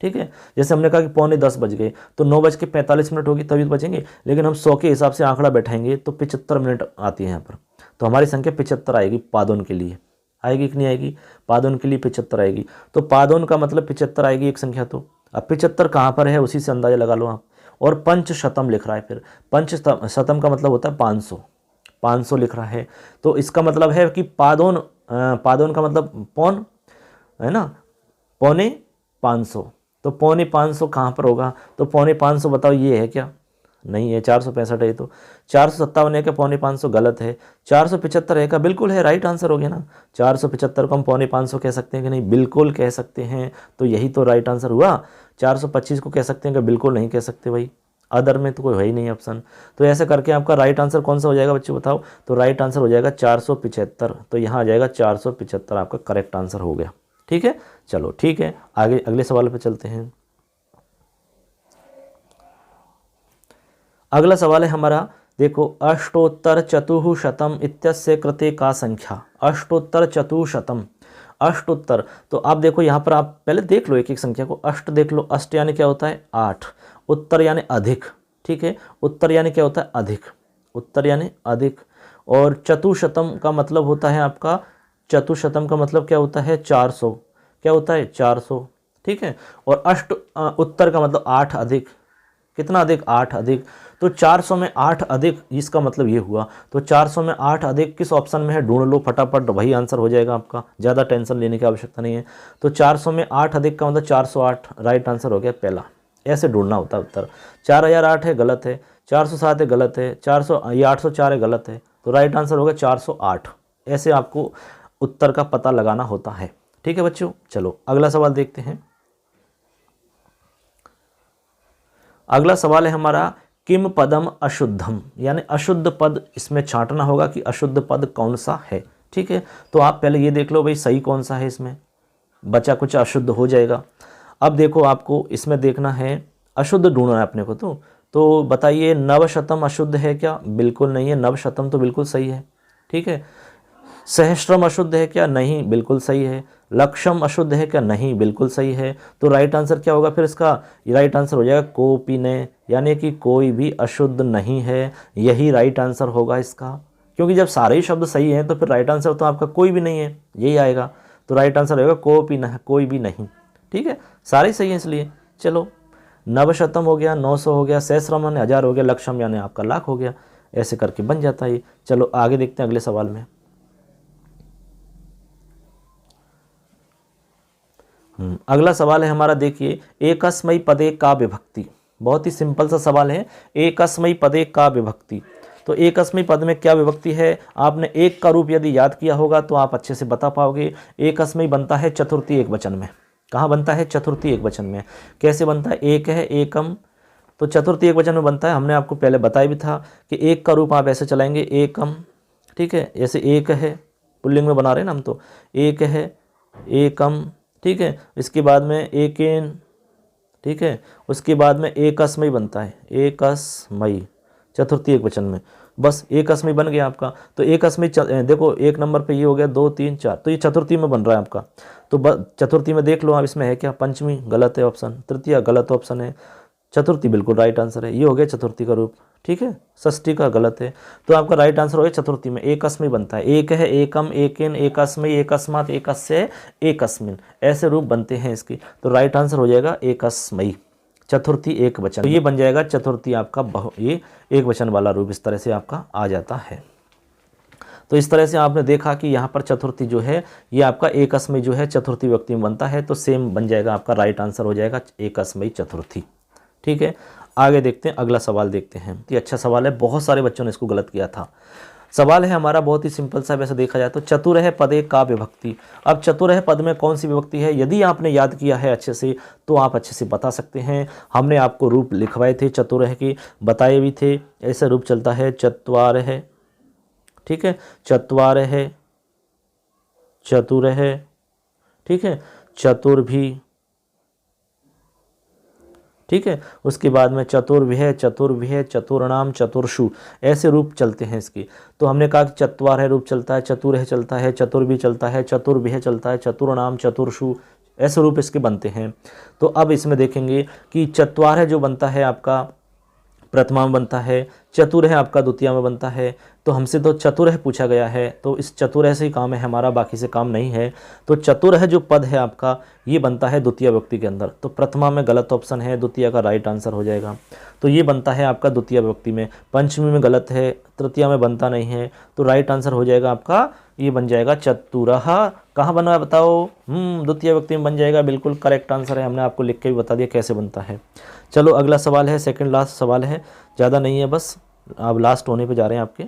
ठीक है। जैसे हमने कहा कि 9:45 बज गए, तो 9:45 होगी तभी तो बचेंगे, लेकिन हम 100 के हिसाब से आंकड़ा बैठाएंगे तो 75 मिनट आती है यहाँ पर, तो हमारी संख्या 75 आएगी पादोन के लिए। आएगी कि नहीं आएगी? पादोन के लिए 75 आएगी, तो पादोन का मतलब 75 आएगी एक संख्या। तो अब 75 कहाँ पर है उसी से अंदाजा लगा लो आप। और पंचशतम लिख रहा है, फिर पंचशतम का मतलब होता है 500, 500 लिख रहा है, तो इसका मतलब है कि पादोन, पादोन का मतलब पौन है ना, 5.25, तो 5.25 कहाँ पर होगा? तो 5.25 बताओ ये है क्या? नहीं है, 465 है। तो 457 है क्या? 5.25 गलत है। 475 है क्या? बिल्कुल है, राइट आंसर हो गया ना। 475 को हम 5.25 कह सकते हैं कि नहीं? बिल्कुल कह सकते हैं, तो यही तो राइट आंसर हुआ। 425 को कह सकते हैं कि? बिल्कुल नहीं कह सकते भाई, अदर में तो कोई है ही नहीं ऑप्शन। तो ऐसे करके आपका राइट आंसर कौन सा हो जाएगा बच्चों बताओ? तो राइट आंसर हो जाएगा 475, तो यहाँ आ जाएगा 475 आपका करेक्ट आंसर हो गया, ठीक है। चलो ठीक है, आगे अगले सवाल पे चलते हैं। अगला सवाल है हमारा, देखो अष्टोत्तर चतुःशतम इत्यस्य कृते का संख्या, अष्टोत्तर चतुःशतम, अष्टोत्तर, तो आप देखो यहाँ पर आप पहले देख लो एक एक संख्या को। अष्ट देख लो, अष्ट यानी क्या होता है 8, उत्तर यानी अधिक, ठीक है, उत्तर यानी क्या होता है अधिक, उत्तर यानी अधिक। और चतुःशतम का मतलब होता है आपका, चतुःशतम का मतलब क्या होता है 400, क्या होता है 400, ठीक है। और अष्ट उत्तर का मतलब 8 अधिक, कितना अधिक 8 अधिक, तो 400 में 8 अधिक, इसका मतलब ये हुआ। तो 400 में 8 अधिक किस ऑप्शन में है ढूंढ लो फटाफट, वही आंसर हो जाएगा आपका, ज़्यादा टेंशन लेने की आवश्यकता नहीं है। तो 400 में 8 अधिक का मतलब 408, राइट आंसर हो गया पहला। ऐसे ढूंढना होता है उत्तर। 4008 है गलत है, 407 है गलत है, 400 ये 804 है गलत है, तो राइट आंसर होगा 408। ऐसे आपको उत्तर का पता लगाना होता है, ठीक है बच्चों। चलो अगला सवाल देखते हैं। अगला सवाल है हमारा किम पदम अशुद्धम, यानी अशुद्ध पद इसमें छांटना होगा कि अशुद्ध पद कौन सा है, ठीक है। तो आप पहले ये देख लो भाई सही कौन सा है, इसमें बचा कुछ अशुद्ध हो जाएगा। अब देखो आपको इसमें देखना है, अशुद्ध ढूंढना है अपने को। तो बताइए नवशतम अशुद्ध है क्या? बिल्कुल नहीं है, नवशतम तो बिल्कुल सही है, ठीक है। सहस्त्रम अशुद्ध है क्या? नहीं, बिल्कुल सही है। लक्षम अशुद्ध है क्या? नहीं, बिल्कुल सही है। तो राइट आंसर क्या होगा फिर इसका? राइट आंसर हो जाएगा कोपिने, यानी कि कोई भी अशुद्ध नहीं है, यही राइट आंसर होगा इसका। क्योंकि जब सारे ही शब्द सही हैं तो फिर राइट आंसर तो आपका कोई भी नहीं है, यही आएगा। तो राइट आंसर होगा कोपिन, कोई भी नहीं, ठीक है, सारे सही हैं इसलिए। चलो नवशतम हो गया, 900 हो गया, सहस्रम यानी 1000 हो गया, लक्षम यानी आपका लाख हो गया, ऐसे करके बन जाता है। चलो आगे देखते हैं अगले सवाल में। अगला सवाल है हमारा, देखिए एकस्मयी पदे का विभक्ति, बहुत ही सिंपल सा सवाल है। एकस्मयी पदे का विभक्ति, तो एकस्मयी पद में क्या विभक्ति है? आपने एक का रूप यदि याद किया होगा तो आप अच्छे से बता पाओगे। एकस्मयी बनता है चतुर्थी एक वचन में। कहाँ बनता है? चतुर्थी एक वचन में। कैसे बनता है? एक है एकम, तो चतुर्थी एक वचन में बनता है। हमने आपको पहले बताया भी था कि एक का रूप आप ऐसे चलाएंगे एकम, ठीक है, ऐसे एक है, पुल्लिंग में बना रहे हैं ना हम, तो एक है एकम, ठीक है। इसके बाद में एकेन, ठीक है, उसके बाद में एकस्मयी बनता है, एकस्मयी चतुर्थी एक वचन में, बस एकस्मयी बन गया आपका। तो एकस्मयी देखो एक नंबर पे ये हो गया 2 3 4, तो ये चतुर्थी में बन रहा है आपका। तो चतुर्थी में देख लो आप, इसमें है क्या? पंचमी गलत है ऑप्शन, तृतीया गलत ऑप्शन है, चतुर्थी बिल्कुल राइट आंसर है। ये हो गया चतुर्थी का रूप, ठीक है। षष्ठी का गलत है, तो आपका राइट आंसर हो गया चतुर्थी में एकस्मयी बनता है। एक है एकम, एकेन, एकस्मयी, एकस्मात्, एकस्य, एकस्मिन, ऐसे रूप बनते हैं इसकी। तो राइट आंसर हो जाएगा एकस्मयी, चतुर्थी एक वचन। तो ये बन जाएगा चतुर्थी आपका ये एक वचन वाला रूप, इस तरह से आपका आ जाता है। तो इस तरह से आपने देखा कि यहाँ पर चतुर्थी जो है ये आपका एकस्मयी जो है चतुर्थी व्यक्ति में बनता है, तो सेम बन जाएगा आपका, राइट आंसर हो जाएगा एकस्मयी चतुर्थी, ठीक है। आगे देखते हैं, अगला सवाल देखते हैं। ये अच्छा सवाल है, बहुत सारे बच्चों ने इसको गलत किया था। सवाल है हमारा बहुत ही सिंपल सा, वैसे देखा जाए तो चतुरह पदे का विभक्ति। अब चतुरह पद में कौन सी विभक्ति है? यदि आपने याद किया है अच्छे से तो आप अच्छे से बता सकते हैं। हमने आपको रूप लिखवाए थे चतुरह के, बताए भी थे। ऐसे रूप चलता है चत्वारह, ठीक है, चत्वारह, चतुरह, ठीक है, चतुर्भी, ठीक है, उसके बाद में चतुर्भ्य, चतुर्भ्य, चतुर्णाम, चतुर्षु, ऐसे रूप चलते हैं इसकी। तो हमने कहा कि चत्वारह रूप चलता है, चतुरह चलता है, चतुर्भि चलता है, चतुर्भ्य चलता है, चतुर्णाम, चतुर्षु, ऐसे रूप इसके बनते हैं। तो अब इसमें देखेंगे कि चत्वारह जो बनता है आपका प्रथमा में बनता है, चतुरह आपका द्वितीया में बनता है। तो हमसे तो चतुरह पूछा गया है, तो इस चतुरह से ही काम है हमारा, बाकी से काम नहीं है। तो चतुरह जो पद है आपका ये बनता है द्वितीय विभक्ति के अंदर। तो प्रथमा में गलत ऑप्शन है, द्वितीय का राइट आंसर हो जाएगा। तो ये बनता है आपका द्वितीय विभक्ति में। पंचमी में गलत है, तृतीया में बनता नहीं है, तो राइट आंसर हो जाएगा आपका, ये बन जाएगा चतुरः। कहाँ बना है बताओ? द्वितीय विभक्ति में बन जाएगा, बिल्कुल करेक्ट आंसर है। हमने आपको लिख के भी बता दिया कैसे बनता है। चलो अगला सवाल है, सेकंड लास्ट सवाल है, ज़्यादा नहीं है, बस अब लास्ट होने पे जा रहे हैं आपके।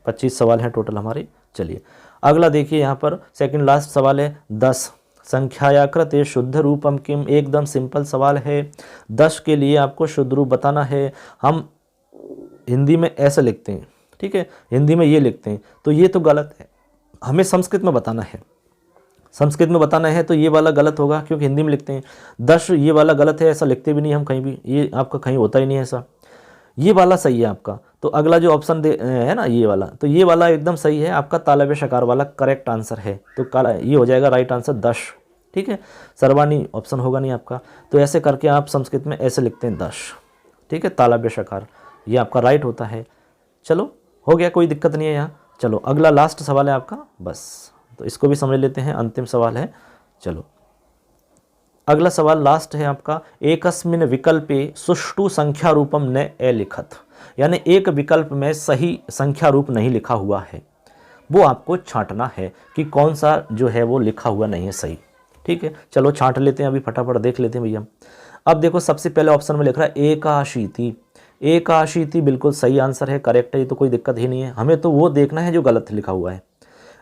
25 सवाल हैं टोटल हमारे। चलिए अगला देखिए, यहाँ पर सेकंड लास्ट सवाल है 10 संख्यायाकृत शुद्ध रूपम किम। एकदम सिंपल सवाल है, 10 के लिए आपको शुद्ध रूप बताना है। हम हिंदी में ऐसे लिखते हैं, ठीक है, हिंदी में ये लिखते हैं, तो ये तो गलत है, हमें संस्कृत में बताना है। संस्कृत में बताना है तो ये वाला गलत होगा, क्योंकि हिंदी में लिखते हैं। 10 ये वाला गलत है, ऐसा लिखते भी नहीं हम कहीं भी, ये आपका कहीं होता ही नहीं है ऐसा। ये वाला सही है आपका। तो अगला जो ऑप्शन है ना ये वाला, तो ये वाला एकदम सही है, आपका तालव्य शकार वाला करेक्ट आंसर है। तो ये हो जाएगा राइट आंसर दश। ठीक है, सर्वानी ऑप्शन होगा नहीं आपका। तो ऐसे करके आप संस्कृत में ऐसे लिखते हैं दश। ठीक है, तालव्य शकार, ये आपका राइट होता है। चलो हो गया, कोई दिक्कत नहीं है यहाँ। चलो अगला लास्ट सवाल है आपका, बस तो इसको भी समझ लेते हैं, अंतिम सवाल है। चलो अगला सवाल लास्ट है आपका, एकस्मिन् विकल्पे सुष्ठु संख्या रूपम न अलिखत, यानी एक विकल्प में सही संख्या रूप नहीं लिखा हुआ है, वो आपको छांटना है कि कौन सा जो है वो लिखा हुआ नहीं है सही। ठीक है, चलो छांट लेते हैं, अभी फटाफट देख लेते हैं भैया। अब देखो सबसे पहले ऑप्शन में लिख रहा है एकाशीति। एकाशीति बिल्कुल सही आंसर है, करेक्ट है, ये तो कोई दिक्कत ही नहीं है, हमें तो वो देखना है जो गलत लिखा हुआ है।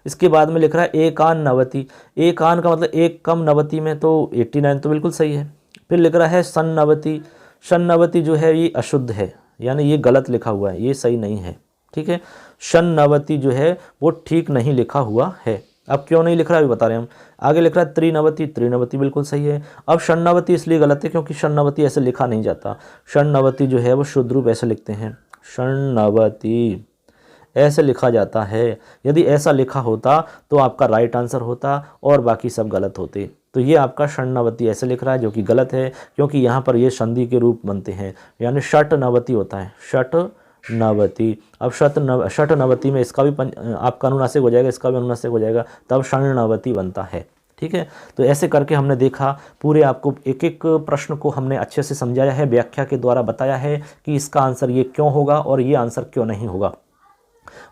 इसके बाद में लिख रहा है एकान नवति। एकान का मतलब एक कम, नवति में तो 89 तो बिल्कुल सही है। फिर लिख रहा है सन्नवति। सन्नवति जो है ये अशुद्ध है, यानी ये गलत लिखा हुआ है, ये सही नहीं है। ठीक है, सन्नवति जो है वो ठीक नहीं लिखा हुआ है। अब क्यों नहीं लिख रहा है अभी बता रहे हैं हम। आगे लिख रहा है त्रिनवति। त्रिनवति बिल्कुल सही है। अब षण्णवति इसलिए गलत है क्योंकि षण्णवति ऐसे लिखा नहीं जाता। षण्णवति जो है वो शुद्ध रूप ऐसे लिखते हैं, षण्णवति ऐसे लिखा जाता है। यदि ऐसा लिखा होता तो आपका राइट आंसर होता और बाकी सब गलत होते। तो ये आपका षण्णवति ऐसे लिख रहा है जो कि गलत है, क्योंकि यहाँ पर ये संधि के रूप बनते हैं, यानी षट्नवति होता है, षट्नवति। अब षट्नवति में इसका भी आपका अनुनासिक हो जाएगा, इसका भी अनुनासिक हो जाएगा, तब षण्णवति बनता है। ठीक है, तो ऐसे करके हमने देखा, पूरे आपको एक एक प्रश्न को हमने अच्छे से समझाया है, व्याख्या के द्वारा बताया है कि इसका आंसर ये क्यों होगा और ये आंसर क्यों नहीं होगा।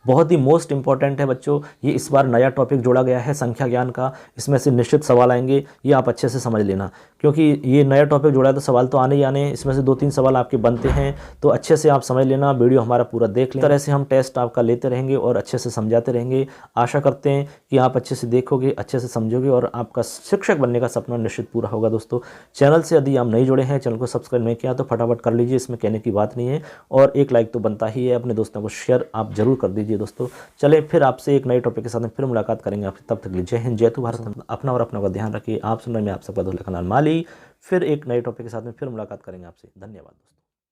बहुत ही मोस्ट इंपॉर्टेंट है बच्चों, ये इस बार नया टॉपिक जोड़ा गया है संख्या ज्ञान का, इसमें से निश्चित सवाल आएंगे, ये आप अच्छे से समझ लेना, क्योंकि ये नया टॉपिक जोड़ा है तो सवाल तो आने ही आने हैं, इसमें से 2-3 सवाल आपके बनते हैं, तो अच्छे से आप समझ लेना, वीडियो हमारा पूरा देख लें। इस तरह से हम टेस्ट आपका लेते रहेंगे और अच्छे से समझाते रहेंगे। आशा करते हैं कि आप अच्छे से देखोगे, अच्छे से समझोगे और आपका शिक्षक बनने का सपना निश्चित पूरा होगा। दोस्तों चैनल से यदि आप नहीं जुड़े हैं, चैनल को सब्सक्राइब नहीं किया तो फटाफट कर लीजिए, इसमें कहने की बात नहीं है, और एक लाइक तो बनता ही है, अपने दोस्तों को शेयर आप जरूर कर दीजिए। दोस्तों चले फिर आपसे एक नए टॉपिक के साथ में फिर मुलाकात करेंगे आपसे, तब तक के लिए जय हिंद, जय तू भारत। अपना और अपना का ध्यान रखिए। आप सुन रहे हैं, मैं आप सबका दोस्त लखनलाल माली। फिर एक नए टॉपिक के साथ में फिर मुलाकात करेंगे आपसे। धन्यवाद दोस्तों।